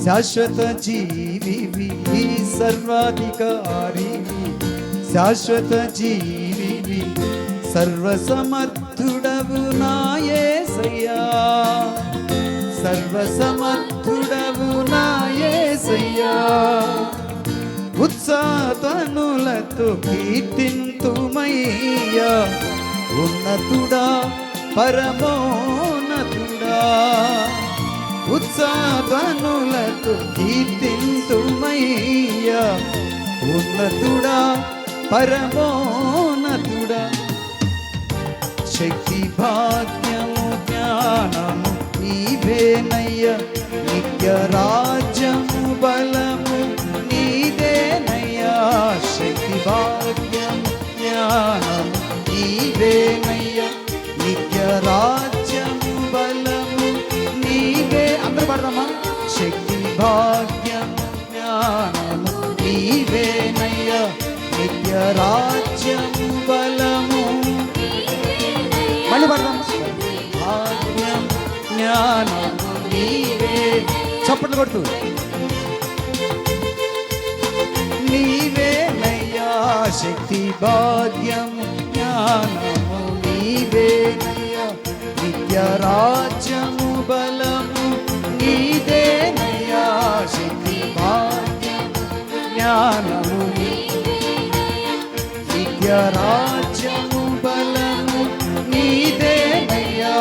శాశ్వత జీవివి, సర్వాధికారివి, శాశ్వత జీవివి, సర్వసమర్థుడవు నా యేసయ్యా, సర్వసమర్థుడవు నా యేసయ్యా. ఉత్సాహనులతో కీర్తింతుమయ్యా, ఉన్నతుడా పరమోన్నతుడా. ఉత్సాహనులతో కీర్తింతుమయ్యా, ఉన్నతుడా పరమోన్నతుడా. శక్తి భాగ్యము జ్ఞానము నీవేనయ్యా, నిత్య రాజ్యము బలము నీదేనయ్యా. శక్తి భాగ్యము జ్ఞానము నీవేనయ్యా, నిత్య రాజ్యము బలము నీవే. అందరూ పడదామా? శక్తి భాగ్యము జ్ఞానము నీవేనయ్యా, నిత్య రాజ్యము బలము. మళ్ళీ పడదాం. భాగ్యం జ్ఞానము నీవే. చప్పట్లు కొడుతూ నీవేనయ్యా, శక్తి భాగ్యము జ్ఞానము నీవేనయ్యా, నిత్య రాజ్యము బలము నీదేనయ్యా. శక్తి భాగ్యము జ్ఞానము నిత్య రాజ్యము బలము నీదేనయ్యా.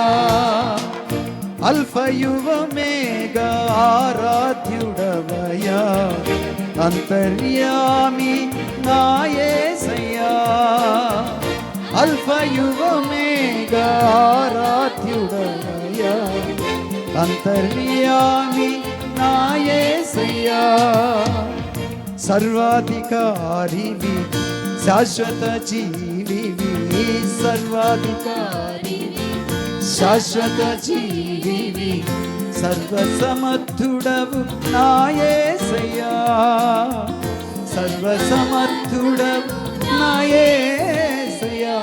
అల్ఫయువమేగా ఆరాధ్యుడవయ్యా, అంతర్యామి నా యేసయ్యా. అల్ఫయువమేగా ఆరాధ్యుడవయ్యా, అంతర్యామి నా యేసయ్యా. సర్వాధికారివి, శాశ్వత జీవివి, సర్వాధికారివి, శాశ్వత జీవివి, సర్వసమర్థుడవు నా యేసయ్యా, సర్వసమర్థుడవు నా యేసయ్యా.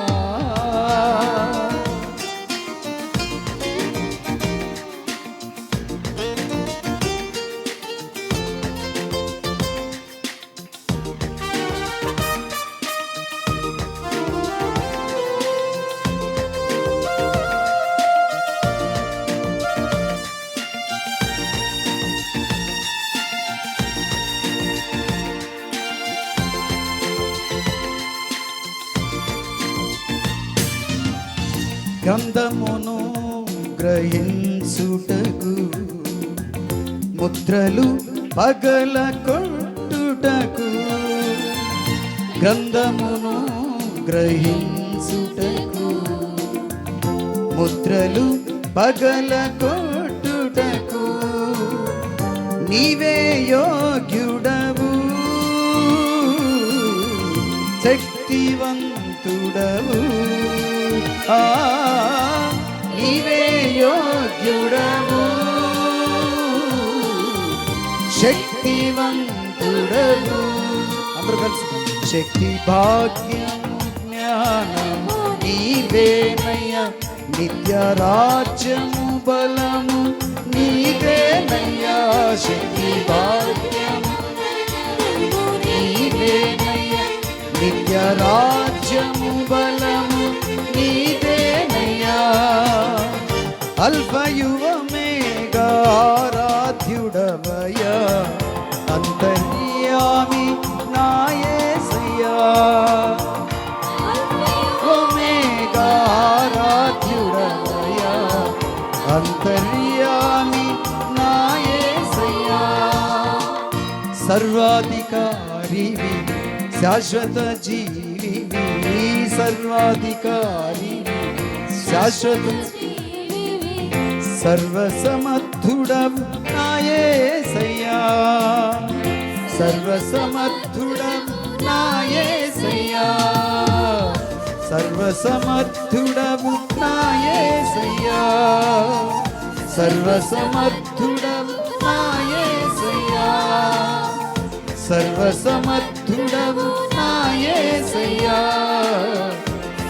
గ్రంథమును గ్రహించుటకు ముద్రలు పగల కొట్టుటకు గ్రంథమును గ్రహించుటకు ముద్రలు పగల కొట్టుటకు నీవే యోగ్యుడవు శక్తివంతుడవు నీవే యోగ్యుడవు శక్తివంతుడవు అందరూ కలిసి శక్తి భాగ్యం జ్ఞానము నీవేనయ్యా నిత్య రాజ్యము బలము నీవేనయ్యా శక్తి భాగ్యము నీవేనయ్యా నిత్య రాజ్యము బలము నీవేనయ్యా అల్ఫయు ఒమేగా ఆరాధ్యుడవయ్యా అంతర్యామి నా యేసయ్యా ఒమేగా ఆరాధ్యుడవయ్యా అంతర్యామి నా యేసయ్యా సర్వాధికారివి శాశ్వత జీవివి సర్వాధికారివి శాశ్వత సర్వసమర్థుడవు నా యేసయ్యా సర్వసమర్థుడవు నా యేసయ్యా సర్వసమర్థుడవు నా యేసయ్యా సర్వసమర్థుడవు నా యేసయ్యా సర్వసమర్థుడవు నా యేసయ్యా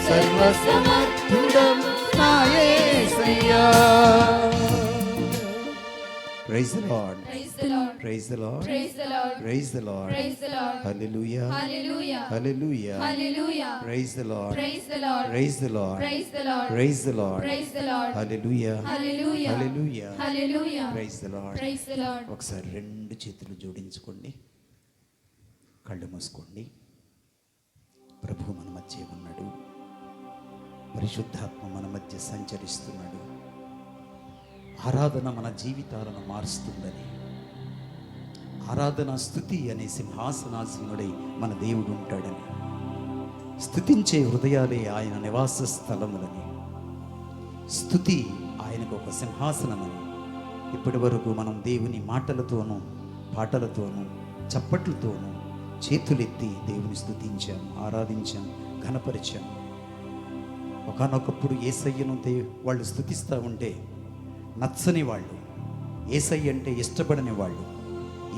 సర్వసమర్థుడవు నా యేసయ్యా Praise the Lord. Praise the Lord. Praise the Lord. Praise the Lord. Praise the Lord. Praise the Lord. Hallelujah. Hallelujah. Hallelujah. Hallelujah. Praise the Lord. Praise the Lord. Praise the Lord. Praise the Lord. Praise the Lord. Praise the Lord. Hallelujah. Hallelujah. Hallelujah. Hallelujah. Praise the Lord. Praise the Lord. ఒకసారి రెండు చేతులు జోడించుకోండి, కళ్ళు మూసుకోండి. ప్రభు మన మధ్య ఉన్నాడు, పరిశుద్ధాత్మ మన మధ్య సంచరిస్తున్నాడు. ఆరాధన మన జీవితాలను మారుస్తుందని, ఆరాధన స్తుతి అనే సింహాసనాసీనుడై మన దేవుడు ఉంటాడని, స్తుతించే హృదయాలే ఆయన నివాస స్థలములని, స్తుతి ఆయనకు ఒక సింహాసనమని ఇప్పటి వరకు మనం దేవుని మాటలతోనూ పాటలతోనూ చప్పట్లతోనూ చేతులెత్తి దేవుని స్తుతించాం, ఆరాధించాం, ఘనపరిచాం. ఒకానొకప్పుడు యేసయ్యను వాళ్ళు స్తుతిస్తూ ఉంటే నచ్చని వాళ్ళు, యేసయ్య అంటే ఇష్టపడని వాళ్ళు,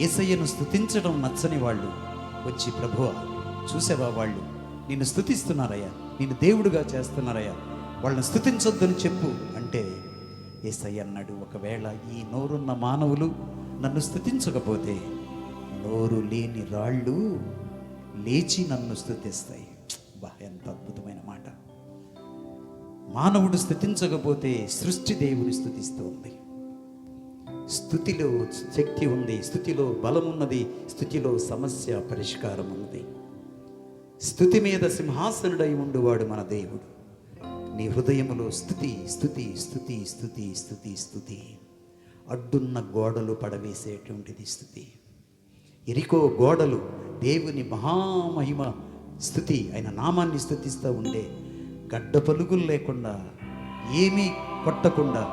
యేసయ్యను స్తుతించడం నచ్చని వాళ్ళు వచ్చి ప్రభువా చూసావా వాళ్ళు నిన్ను స్తుతిస్తున్నారయ్యా, నిన్ను దేవుడుగా చేస్తున్నారయ్యా, వాళ్ళని స్తుతించొద్దని చెప్పు అంటే యేసయ్య అన్నాడు, ఒకవేళ ఈ నోరున్న మానవులు నన్ను స్తుతించకపోతే నోరు లేని రాళ్ళు లేచి నన్ను స్తుతిస్తాయి. బా, ఎంత అద్భుతమైన మాట. మానవుడు స్తుతించకపోతే సృష్టి దేవుని స్తుతిస్తుంది. స్తుతిలో శక్తి ఉంది, స్తుతిలో బలం ఉన్నది, స్తుతిలో సమస్య పరిష్కారం ఉన్నది. స్తుతి మీద సింహాసనుడై ఉండువాడు మన దేవుడు. నీ హృదయములో స్తుతి స్తుతి స్తుతి స్తుతి స్తుతి స్తుతి. అడ్డున్న గోడలు పడవేసేటువంటిది స్తుతి. ఎరికో గోడలు దేవుని మహామహిమ స్తుతి, ఆయన నామాన్ని స్తుతిస్తూ ఉంటే గడ్డ పలుకులు లేకుండా ఏమీ కొట్టకుండా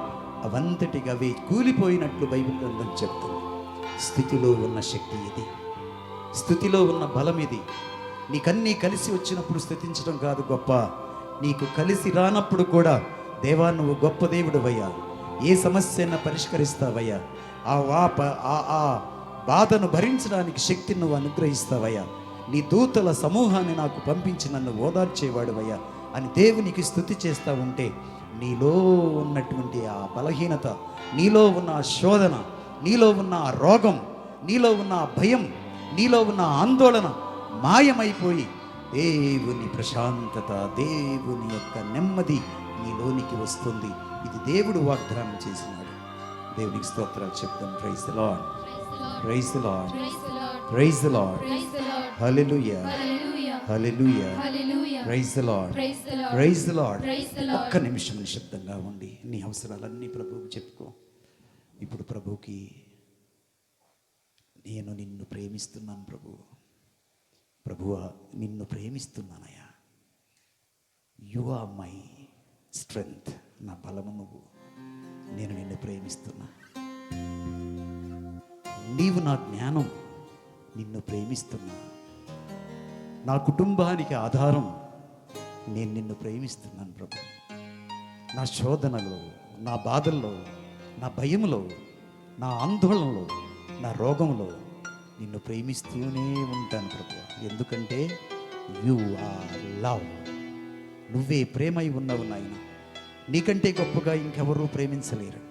అవంతటిగా అవి కూలిపోయినట్లు బైబిల్ గ్రంథం చెప్తుంది. స్థితిలో ఉన్న శక్తి ఇది, స్థుతిలో ఉన్న బలం ఇది. నీకన్నీ కలిసి వచ్చినప్పుడు స్తుతించడం కాదు గొప్ప, నీకు కలిసి రానప్పుడు కూడా దేవా నువ్వు గొప్ప దేవుడివయ్యా, ఏ సమస్యను పరిష్కరిస్తావయ్యా, ఆ బాధను భరించడానికి శక్తిని నువ్వు అనుగ్రహిస్తావయ్యా, నీ దూతల సమూహాన్ని నాకు పంపించి నన్ను ఓదార్చేవాడువయ్యా అని దేవునికి స్తుతి చేస్తూ ఉంటే నీలో ఉన్నటువంటి ఆ బలహీనత, నీలో ఉన్న ఆ శోధన, నీలో ఉన్న ఆ రోగం, నీలో ఉన్న ఆ భయం, నీలో ఉన్న ఆందోళన మాయమైపోయి దేవుని ప్రశాంతత, దేవుని యొక్క నెమ్మది నీలోనికి వస్తుంది. ఇది దేవుడు వాగ్దానం చేసినాడు. దేవునికి స్తోత్రాలు చెప్తాం. Praise the Lord, praise the Lord, praise the Lord, hallelujah, hallelujah. Praise the Lord, Praise the Lord. Praise the Lord. Praise the Lord. ఒక్క నిమిషం నిశ్శబ్దంగా ఉండి నీ అవసరాలన్నీ ప్రభువుకి చెప్పుకో. ఇప్పుడు ప్రభువుకి, నేను నిన్ను ప్రేమిస్తున్నాను ప్రభువా, నిన్ను ప్రేమిస్తున్నానయ్యా. యు ఆర్ మై స్ట్రెంగ్త్, నా బలము నువ్వు. నేను నిన్ను ప్రేమిస్తున్నా. నీవు నా జ్ఞానం, నిన్ను ప్రేమిస్తున్నా. నా కుటుంబానికి ఆధారం, నేను నిన్ను ప్రేమిస్తున్నాను ప్రభు. నా శోధనలో, నా బాధల్లో, నా భయంలో, నా ఆందోళనలో, నా రోగంలో నిన్ను ప్రేమిస్తూనే ఉంటాను ప్రభు. ఎందుకంటే యు ఆర్ లవ్. నువ్వే ప్రేమై ఉన్నావు నాయన. నీకంటే గొప్పగా ఇంకెవరూ ప్రేమించలేరు.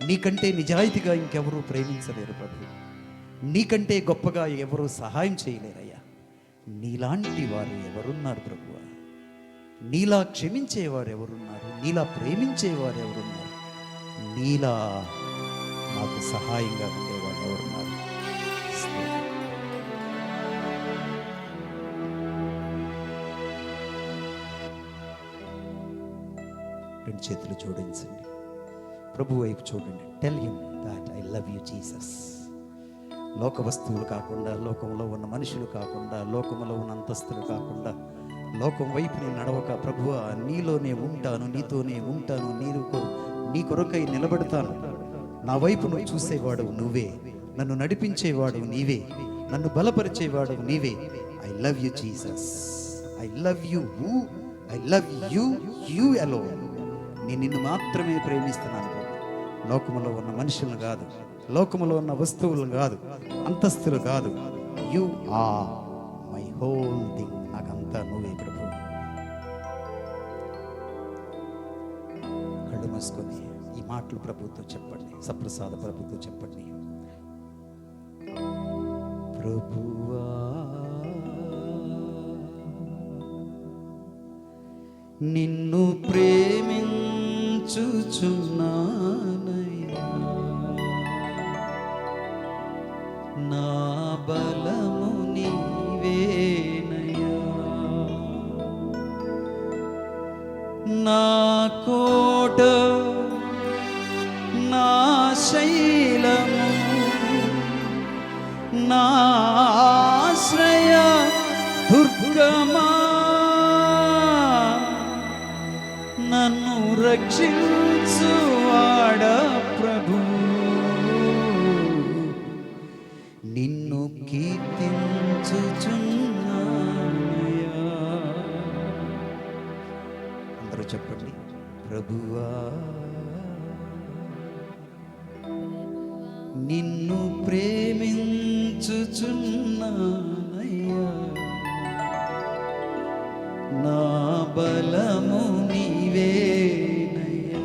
నీకంటే నిజాయితీగా ఇంకెవరూ ప్రేమించలేరు ప్రభు. నీకంటే గొప్పగా ఎవరూ సహాయం చేయలేరయ్యా. నీలాంటి వారు ఎవరున్నారు ప్రభువా? నీలా క్షమించేవారు ఎవరున్నారు? నీలా ప్రేమించేవారు ఎవరున్నారు? నీలా నాకు సహాయంగా ఉండేవారు ఎవరున్నారు? రెండు చేతులు జోడించండి, ప్రభు వైపు చూడండి. Tell him that I love you Jesus. లోక వస్తువులు కాకుండా, లోకంలో ఉన్న మనుషులు కాకుండా, లోకంలో ఉన్న అంతస్తులు కాకుండా, లోకం వైపు నేను నడవక, ప్రభువా నీలోనే ఉంటాను, నీతోనే ఉంటాను, నీ కొరకై నిలబడతాను. నా వైపు నువ్వు చూసేవాడు నువ్వే, నన్ను నడిపించేవాడు నీవే, నన్ను బలపరిచేవాడు నీవే. I love you Jesus, I love you, I love you, you alone. నేను నిన్ను మాత్రమే ప్రేమిస్తున్నాను. లోకములో ఉన్న మనుషులను కాదు, లోకములో ఉన్న వస్తువులు కాదు, అంతస్తులు కాదు. You are my whole thing. నాకంతా నువ్వే ప్రభు. కళ్ళు మూసుకొని ఈ మాటలు ప్రభుతో చెప్పండి, సప్రసాద ప్రభుతో చెప్పండి. ప్రభువా నిన్ను ప్రేమించుచున్నానయ్యా, నా బలము నీవేనయ్యా, నా కోట, నా శైలము, నా ఆశ్రయ దుర్గమా, నన్ను రక్షించువాడ ప్రభు. నిన్ను కీర్తించుచున్నానయ్యా. అందరూ చెప్పండి, ప్రభువా నిన్ను ప్రేమించుచున్నానయ్యా, నా బలము నీవేనయ్యా.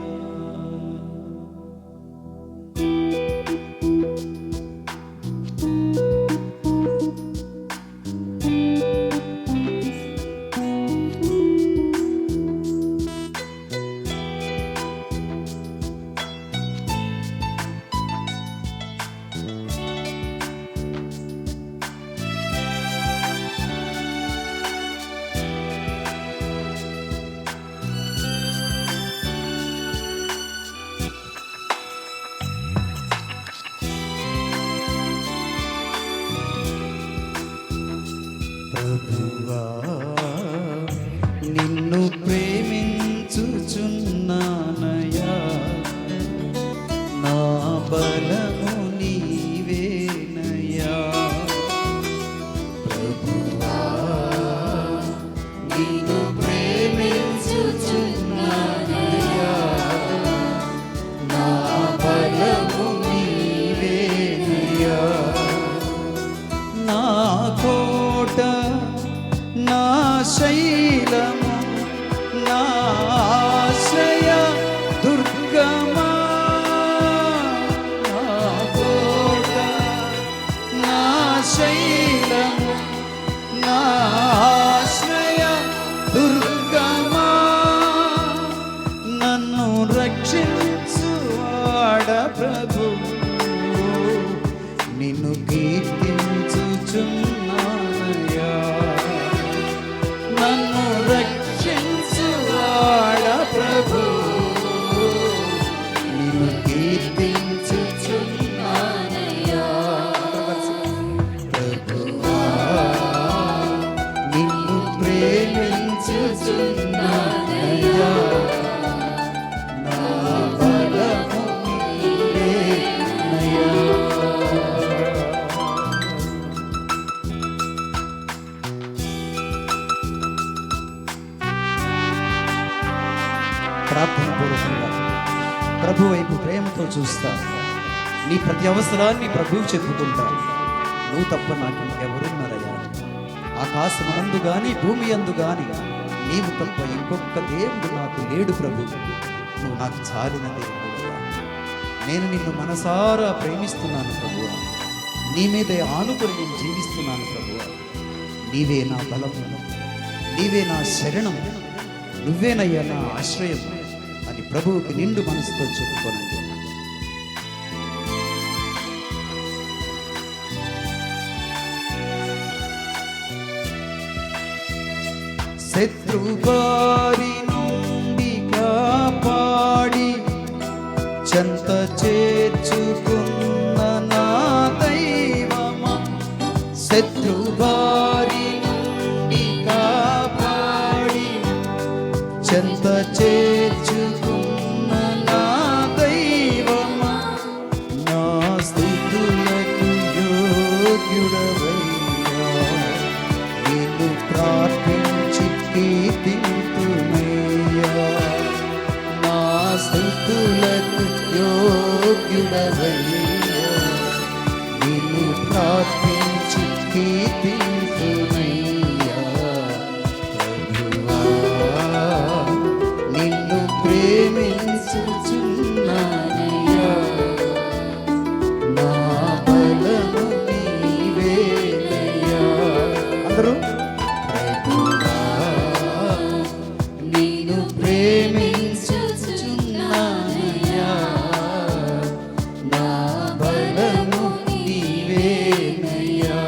ప్రభువా నిన్ను ప్రేమించుచున్నానయ్యా, నా బలము నీవేనయ్యా. ప్రభువా నిన్ను ప్రేమించుచున్నానయ్యా, నా బలము నీవేనయ్యా, నా కోట, నా శైలము, నా ఆశ్రయ దుర్గమా, నా కోట, నా శైలము, నా ఆశ్రయ దుర్గమా, నన్ను రక్షించువాడ ప్రభు. నిన్ను కీర్తించుచున్నానయ్యా, నన్ను ప్రార్థన పూర్వకంగా ప్రభు వైపు ప్రేమతో చూస్తా. నీ ప్రతి అవసరాన్ని ప్రభువు చెప్పుకుంటా. నువ్వు తప్ప నాకు ఇంకెవరున్నారయ్యా? ఆకాశమందు గాని భూమి అందు గాని నీవు తప్ప ఇంకొక దేవుడు నాకు లేడు ప్రభు. నువ్వు నాకు చాలిన దేవుడు. నేను నిన్ను మనసారా ప్రేమిస్తున్నాను ప్రభు. నీ మీదే ఆనుకొని నేను జీవిస్తున్నాను ప్రభు. నీవే నా బలము, నీవే నా శరణం, నువ్వేనయ్యా నా ఆశ్రయం అని ప్రభువుకి నిండు మనసుతో చెప్పుకోనండి. శత్రుబారి నుండి కాపాడి చెంత చేర్చుకున్న నా దైవమా, శత్రుబారి నుండి కాపాడి చెంత చేర్చుకున్న నా దైవమా, నా స్తుతులకు యోగ్యుడవయ్యా. నిన్ను ప్రార్థించి కీర్తింతునయ్యా, నా స్తుతులకు యోగ్యుడవయ్యా. నిన్ను ప్రార్థించి కీర్తింతునయ్యా. ప్రభువా, నిన్ను ప్రేమించుచున్నానయ్యా. నా బలము నీవేనయ్యా. అందరూ ప్రభువా, నిన్ను ప్రేమించుచున్నానయ్యా. నా బలము నీవేనయ్యా.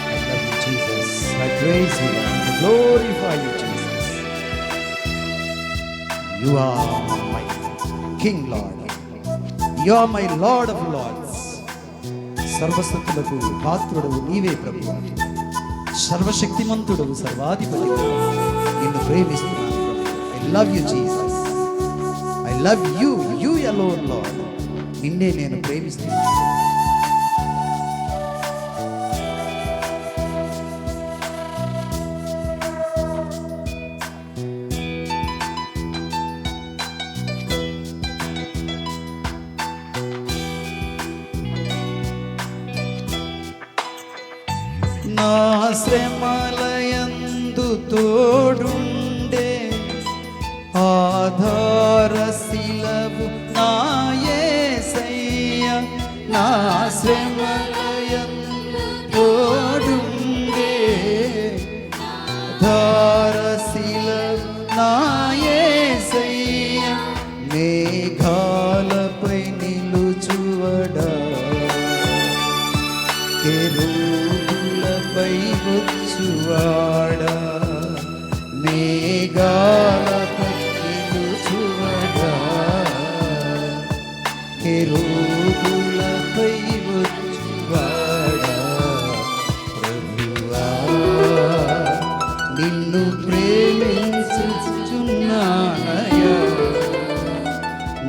I love you, Jesus. I praise you and glorify you, Jesus. You are my King, Lord. You are my Lord of Lords. సర్వశక్తులకు పాత్రుడవు నీవే ప్రభు. సర్వశక్తిమంతుడవు, సర్వాధిపతి. నిన్ను ప్రేమిస్తున్నాను ప్రభు. I love you, Jesus. I love you. You alone, Lord. నిన్నే నేను ప్రేమిస్తున్నాను. నా శ్రమలయందు తోడుండే ఆధారశిలవు నా యేసయ్య. నా శ్రమలయందు తోడుండే ఆధారశిలవు నా యేసయ్య. మేఘాలపై నిలుచువడా, కెరూబులపై వచ్చువాడా, మేఘాలపై నిలుచువాడా, కెరూబులపై వచ్చువాడా. ప్రభువా, నిన్ను ప్రేమించుచున్నానయ్యా.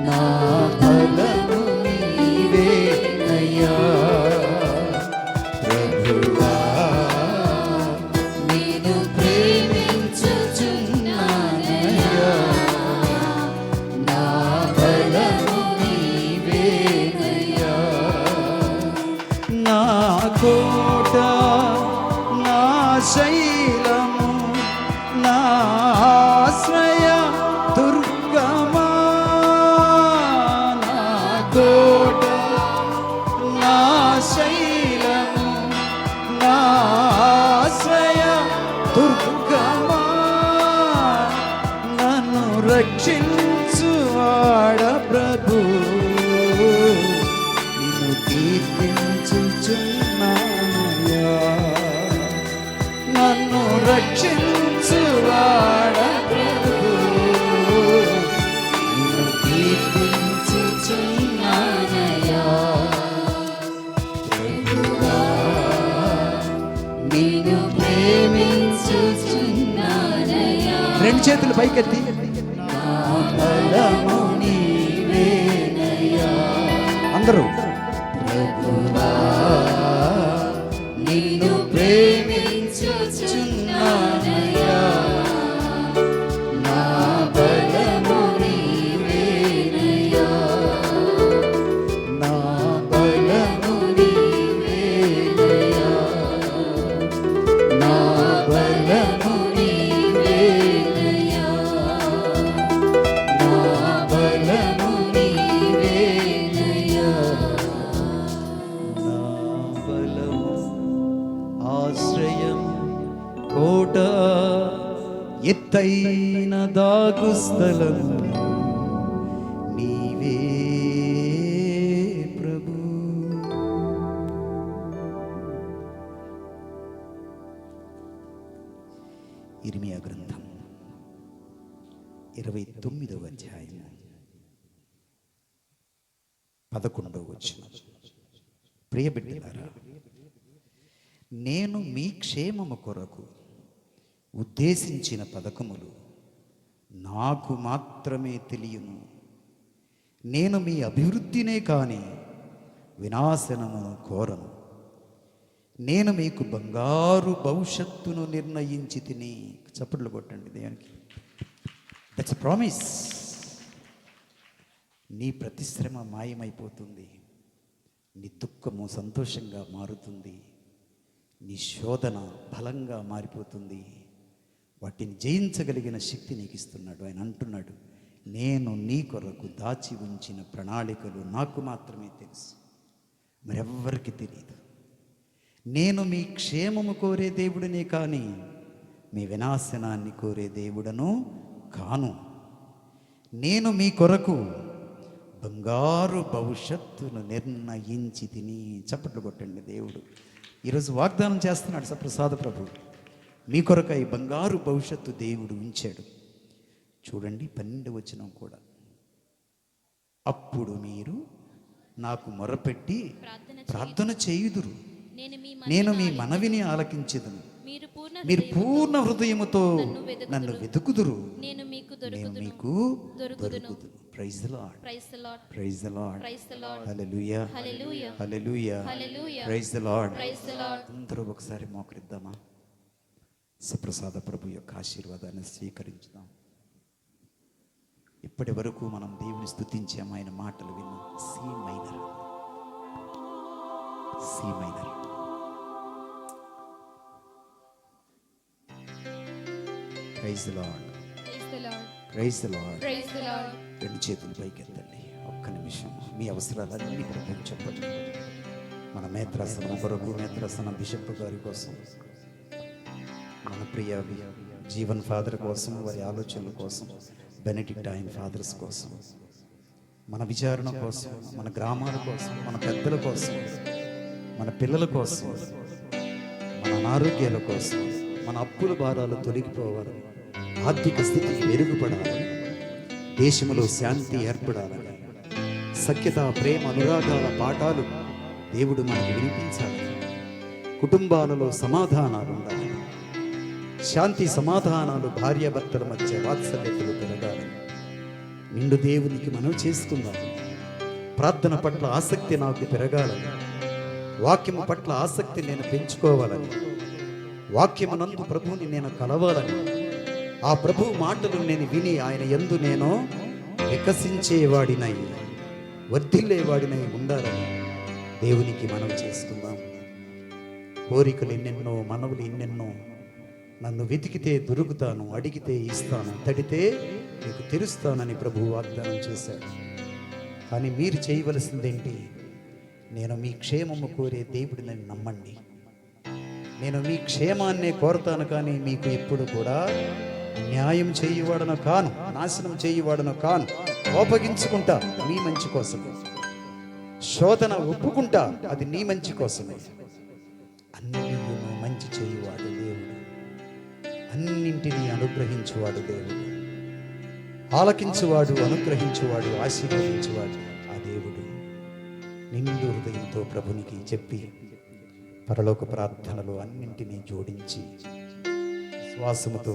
నా బలము నీవేనయ్యా. ప్రభువా, నిన్ను ప్రేమించుచున్నానయ్యా. నా బలము నీవేనయ్యా. నా కోట, నా శైలము, నా ఆశ్రయ దుర్గమా. నా కోట, నా శైలము, నా ఆశ్రయ దుర్గమా. నన్ను రక్షించువాడ ప్రభు. నిన్ను కీర్తించుచున్నానయ్యా. నన్ను రక్షించువాడ ప్రభు. నిన్ను కీర్తించుచున్నానయ్యా. ప్రభువా, నిన్ను ప్రేమించుచున్నానయ్యా. రెండు చేతులు పైకెత్తి నా బలము నీవేనయ్యా. అందరూ ప్రభువా నిన్ను ప్రేమించుచున్నానయ్యా, నా బలము నీవేనయ్యా, నా బలము నీవేనయ్యా, నా బలము నీవేనయ్యా, నా బలము నీవేనయ్యా, నా బలము ఆశ్రయం కోట ఎత్తైన దాగు స్థలం నీవే ప్రభు. ఇర్మియా గ్రంథం 29వ అధ్యాయం 11వ వచనం. ప్రియ బిడ్డలారా, నేను మీ క్షేమము కొరకు ఉద్దేశించిన పథకములు నాకు మాత్రమే తెలియను. నేను మీ అభివృద్ధినే కాని వినాశనమును కోరను. నేను మీకు బంగారు భవిష్యత్తును నిర్ణయించి తిని. చప్పట్లు కొట్టండి దేవునికి. That's a promise. నీ ప్రతిశ్రమ మాయమైపోతుంది, నీ దుఃఖము సంతోషంగా మారుతుంది, నీ శోధన బలంగా మారిపోతుంది. వాటిని జయించగలిగిన శక్తి నీకు ఇస్తున్నాడు. ఆయన అంటున్నాడు, నేను నీ కొరకు దాచి ఉంచిన ప్రణాళికలు నాకు మాత్రమే తెలుసు, మరెవ్వరికి తెలియదు. నేను మీ క్షేమము కోరే దేవుడినే కానీ మీ వినాశనాన్ని కోరే దేవుడను కాను. నేను మీ కొరకు బంగారు భవిష్యత్తును నిర్ణయించి తిని. చప్పట్లు కొట్టండి. దేవుడు ఈరోజు వాగ్దానం చేస్తున్నాడు. సప్రసాద ప్రభు మీ కొరకై బంగారు భవిష్యత్తు దేవుడు ఉంచాడు. చూడండి 12వ వచనం కూడా. అప్పుడు మీరు నాకు మొరపెట్టి ప్రార్థన చేయుదురు, నేను మీ మనవిని ఆలకించెదను. మీరు పూర్ణ హృదయముతో నన్ను వెతుకుదురు, నేను మీకు దొరుకుదును. Praise the Lord, praise the Lord, hallelujah, hallelujah, praise the Lord. అందరూ ఒకసారి మోకరిద్దామా? సప్రసాద ప్రభు యొక్క ఆశీర్వాదాన్ని స్వీకరించుదాం. ఇప్పటి వరకు మనం దేవుని స్తుతించాము, ఆయన మాటలు విన్నాం. C minor, C minor. Praise the Lord, praise the Lord. రెండు చేతులు పైకెత్తండి. ఒక్క నిమిషం మీ అవసరాలన్నీ ప్రభువుకు చెప్పండి. మన మేత్రాసనం కొరకు, మేత్రాసనం బిషప్ గారి కోసం, మన ప్రియ జీవన్ ఫాదర్ కోసం, వారి ఆలోచనల కోసం, బెనెడిక్టైన్ ఫాదర్స్ కోసం, మన విచారణ కోసం, మన గ్రామాల కోసం, మన పెద్దల కోసం, మన పిల్లల కోసం, మన అనారోగ్యాల కోసం, మన అప్పుల భారాలు తొలగిపోవాలని, ఆర్థిక స్థితి మెరుగుపడాలని, దేశంలో శాంతి ఏర్పడాలని, సఖ్యత, ప్రేమ, అనురాగాల పాఠాలు దేవుడు మనకు వినిపించాలని, కుటుంబాలలో సమాధానాలు ఉండాలని, శాంతి సమాధానాలు భార్యాభర్తల మధ్య వాత్సల్యతలు పెరగాలని నిండు దేవునికి మనం చేసుకుందాం. ప్రార్థన పట్ల ఆసక్తి నాకు పెరగాలని, వాక్యము పట్ల ఆసక్తి నేను పెంచుకోవాలని, వాక్యమునందు ప్రభువుని నేను కలవాలని, ఆ ప్రభు మాటలు నేను విని ఆయన యందు నేను వికసించేవాడినై, వర్ధిల్లేవాడినై ఉండాలని దేవునికి మనం చేసుకుందాం. కోరికలు ఎన్నెన్నో, మనవులు ఎన్నెన్నో. నన్ను వెతికితే దొరుకుతాను, అడిగితే ఇస్తాను, తడితే మీకు తెరుస్తానని ప్రభువు వాగ్దానం చేశాడు. కానీ మీరు చేయవలసిందేంటి? నేను మీ క్షేమము కోరే దేవుడిని నమ్మండి. నేను మీ క్షేమాన్నే కోరతాను, కానీ మీకు ఎప్పుడు కూడా న్యాయం చేయువాడను కాను, నాశనం చేయువాడను కాను. కోపగించుకుంటా మీ మంచి కోసమే, శోధన ఒప్పుకుంటా అది నీ మంచి కోసమే. అన్నీ మంచి చేయువాడు దేవుడు, అన్నింటినీ అనుగ్రహించువాడు దేవుడు, ఆలకించువాడు, అనుగ్రహించువాడు, ఆశీర్వదించువాడు ఆ దేవుడు. నిండు హృదయంతో ప్రభునికి చెప్పి పరలోక ప్రార్థనలు అన్నింటినీ జోడించి విశ్వాసముతో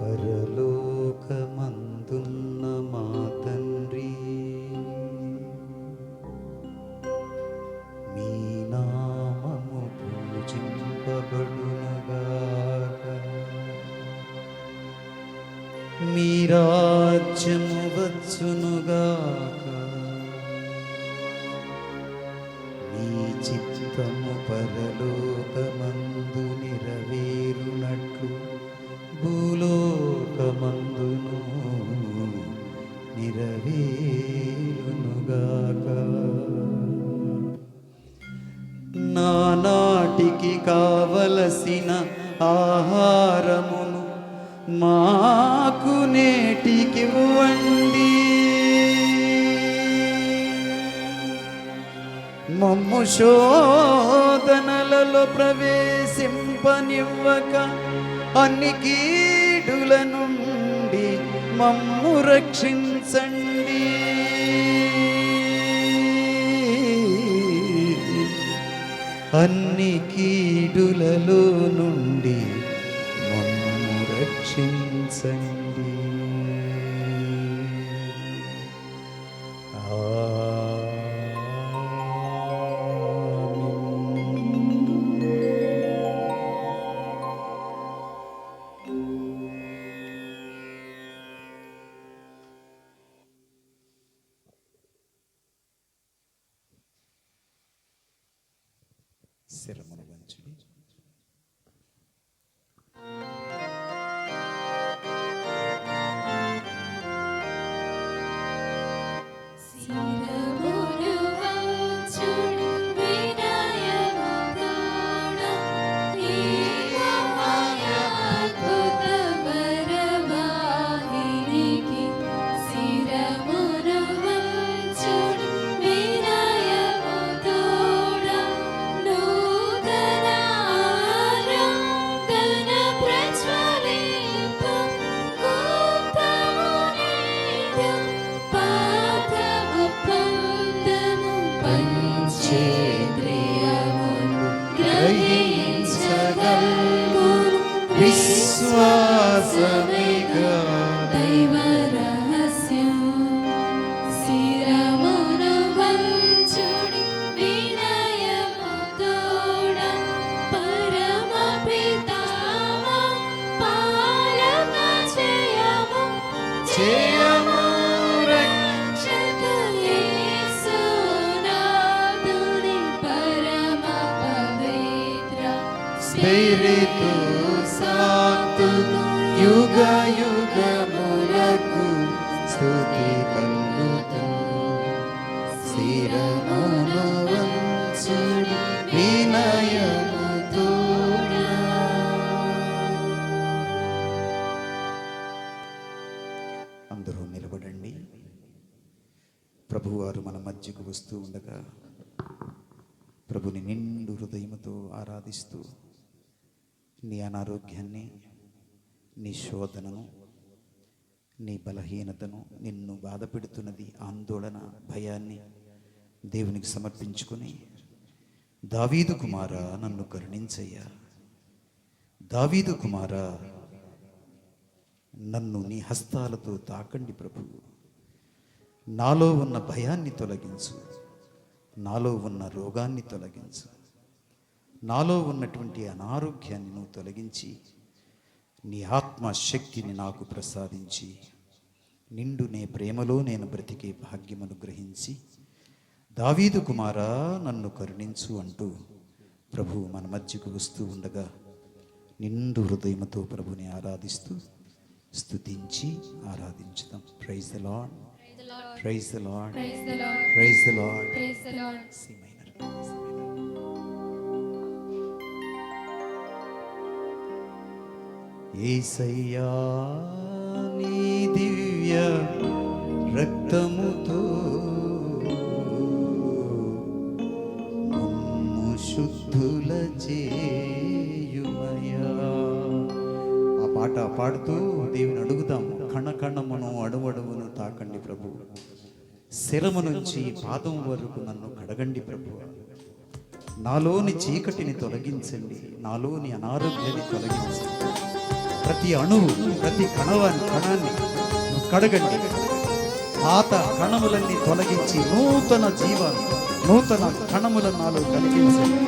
పరలోకమందున్న మా తండ్రి, మీ నామము పూజింపబడునుగాక, మీ రాజ్యము వచ్చునుగాక, మీ చిత్తము పరలోకమందు నెరవేరునట్లు భూలోకమందును నెరవేరునుగాక. నానాటికి కావలసిన ఆహారమును మాకు నేటికివ్వండి, మమ్ము శోధనలలో ప్రవేశింపనివ్వక అన్ని కీడుల నుండి మమ్ము రక్షించండి. అన్ని కీడులలో నుండి మమ్ము రక్షించండి. శిరమును వంచుడి. విశ్వాసమిగా దైవ రహస్యం. శిరమును వంచుడి వినయముతోడ, పరమ పితామా పాలక చేయము చేయము రక్షక యేసునాథుని పరమ పవిత్ర స్పిరితు సాంతు యుగ యుగములకు స్తుతి కలుగుతూ. శిరమును వంచుడి వినయముతోడ. అందరూ నిలబడండి. ప్రభువారు మన మధ్యకు వస్తూ ఉండగా ప్రభుని నిండు హృదయముతో ఆరాధిస్తూ నీ అనారోగ్యాన్ని, నీ శోధనను, నీ బలహీనతను, నిన్ను బాధపెడుతున్నది ఆందోళన, భయాన్ని దేవునికి సమర్పించుకొని, దావీదు కుమారా నన్ను కరుణించయ్యా, దావీదు కుమారా నన్ను నీ హస్తాలతో తాకండి ప్రభు, నాలో ఉన్న భయాన్ని తొలగించు, నాలో ఉన్న రోగాన్ని తొలగించు, నాలో ఉన్నటువంటి అనారోగ్యాన్ని నువ్వు తొలగించి నీ ఆత్మశక్తిని నాకు ప్రసాదించి నిండు నే ప్రేమలో నేను బ్రతికే భాగ్యం అనుగ్రహించి, దావీదు కుమారా నన్ను కరుణించు అంటూ ప్రభు మన మధ్యకు వస్తూ ఉండగా నిండు హృదయముతో ప్రభుని ఆరాధిస్తూ స్తుతించి ఆరాధించుదాం. Praise the Lord, praise the Lord, Praise the Lord. Praise the Lord. Praise the Lord. C minor. యేసయ్యా నీ దివ్య రక్తముతో మమ్ము శుద్ధుల చేయుమయ్యా. ఆ పాట పాడుతూ దేవుని అడుగుదాము. కణకణమును అడువడువును తాకండి ప్రభు, శిరము నుంచి పాదం వరకు నన్ను కడగండి ప్రభు, నాలోని చీకటిని తొలగించండి, నాలోని అనారోగ్యాన్ని తొలగించండి, ప్రతి అణువు, ప్రతి కణాన్ని నువ్వు కడగండి. పాత కణములన్నీ తొలగించి నూతన జీవాన్ని, నూతన కణములను నాలో కలిగించండి.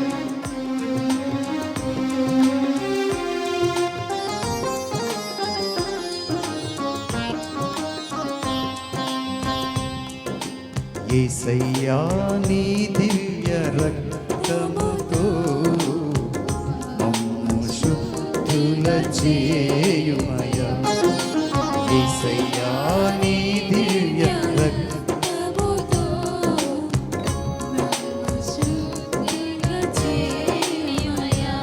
యేసయ్యా నీ దివ్య రక్తముతో మమ్ము శుద్ధుల చేయుమయా. యేసయ్యా నీ దివ్య రక్తముతో నన్ను శుద్ధిగా చేయమయ్యా.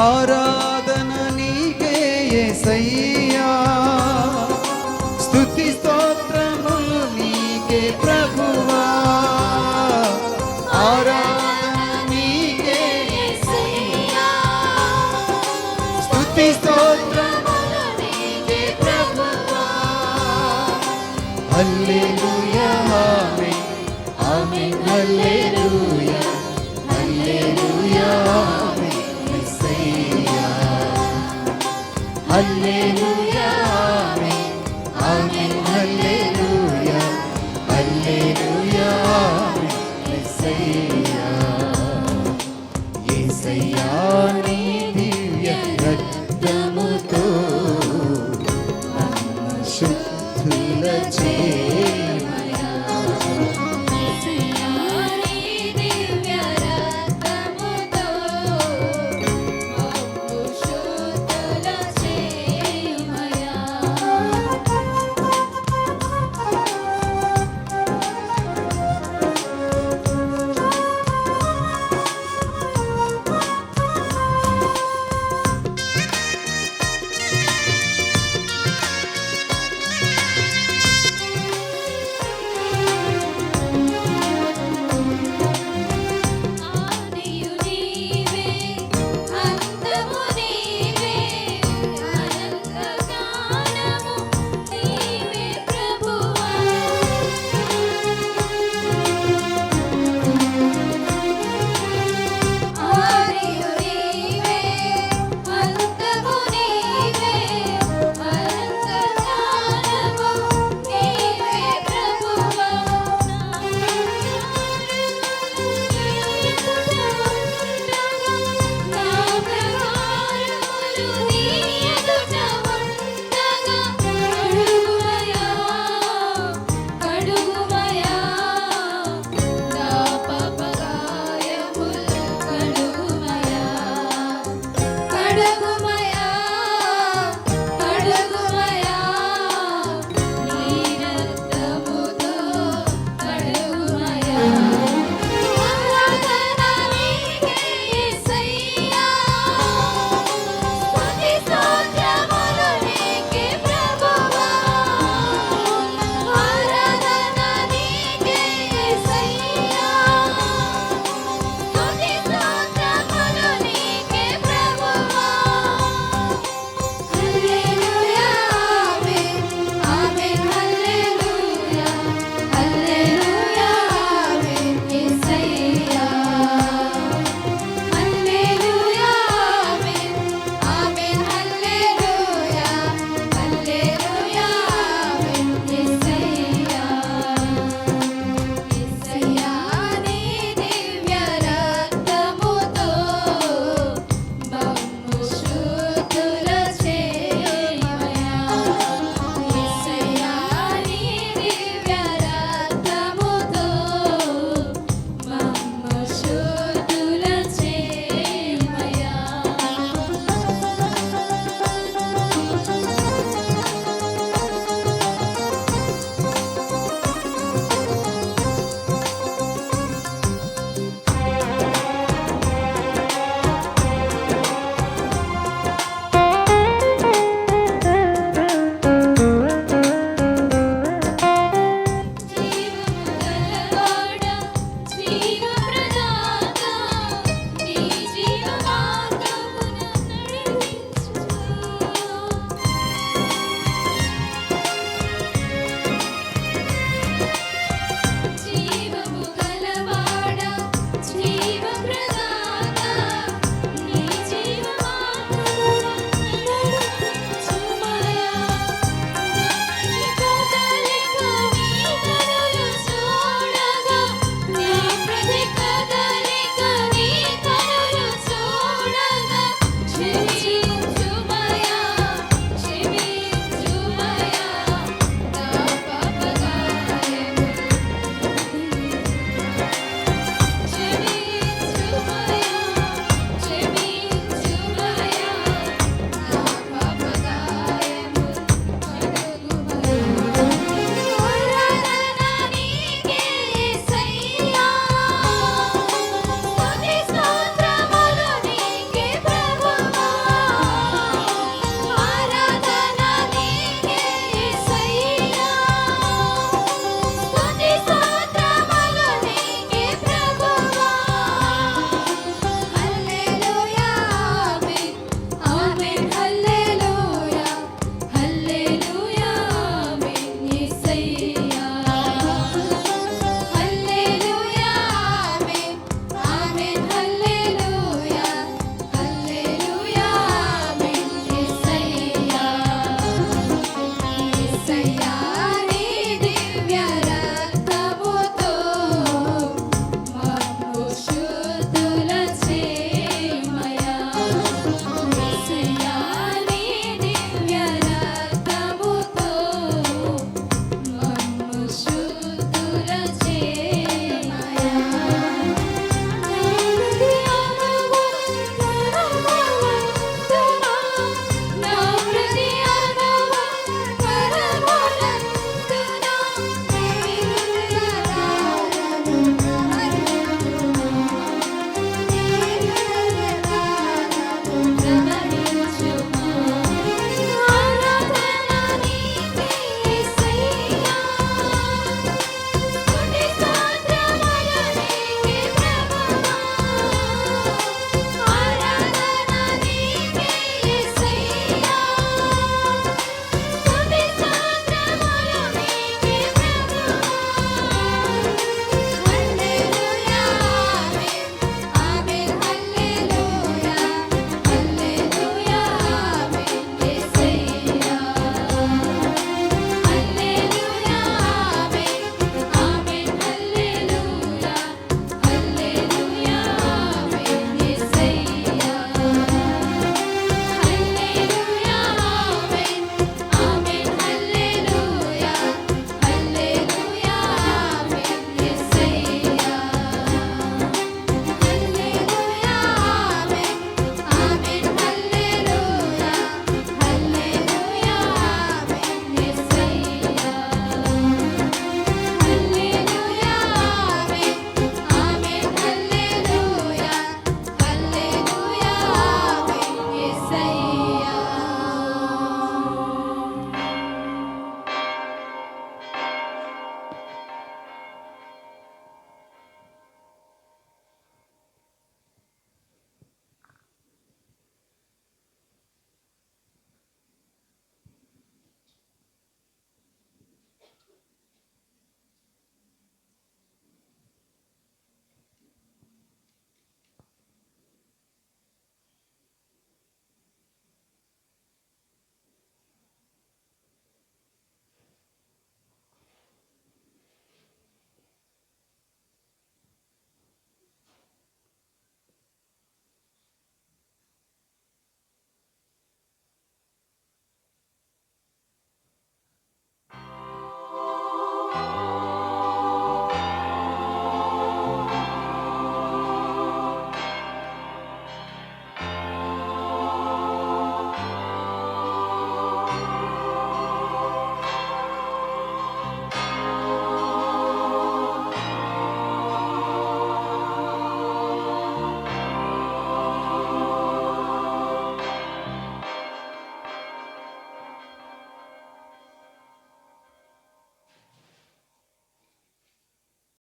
ఆరాధన నీకే యేసయ్యా, స్తుతి స్తోత్రములు నీకే ప్రభువా. ఆరాధన నీకే యేసయ్యా, స్తుతి స్తోత్రములు నీకే ప్రభువా. హల్లెలూయా ఆమేన్ ఆమేన్ హల్లెలూయా.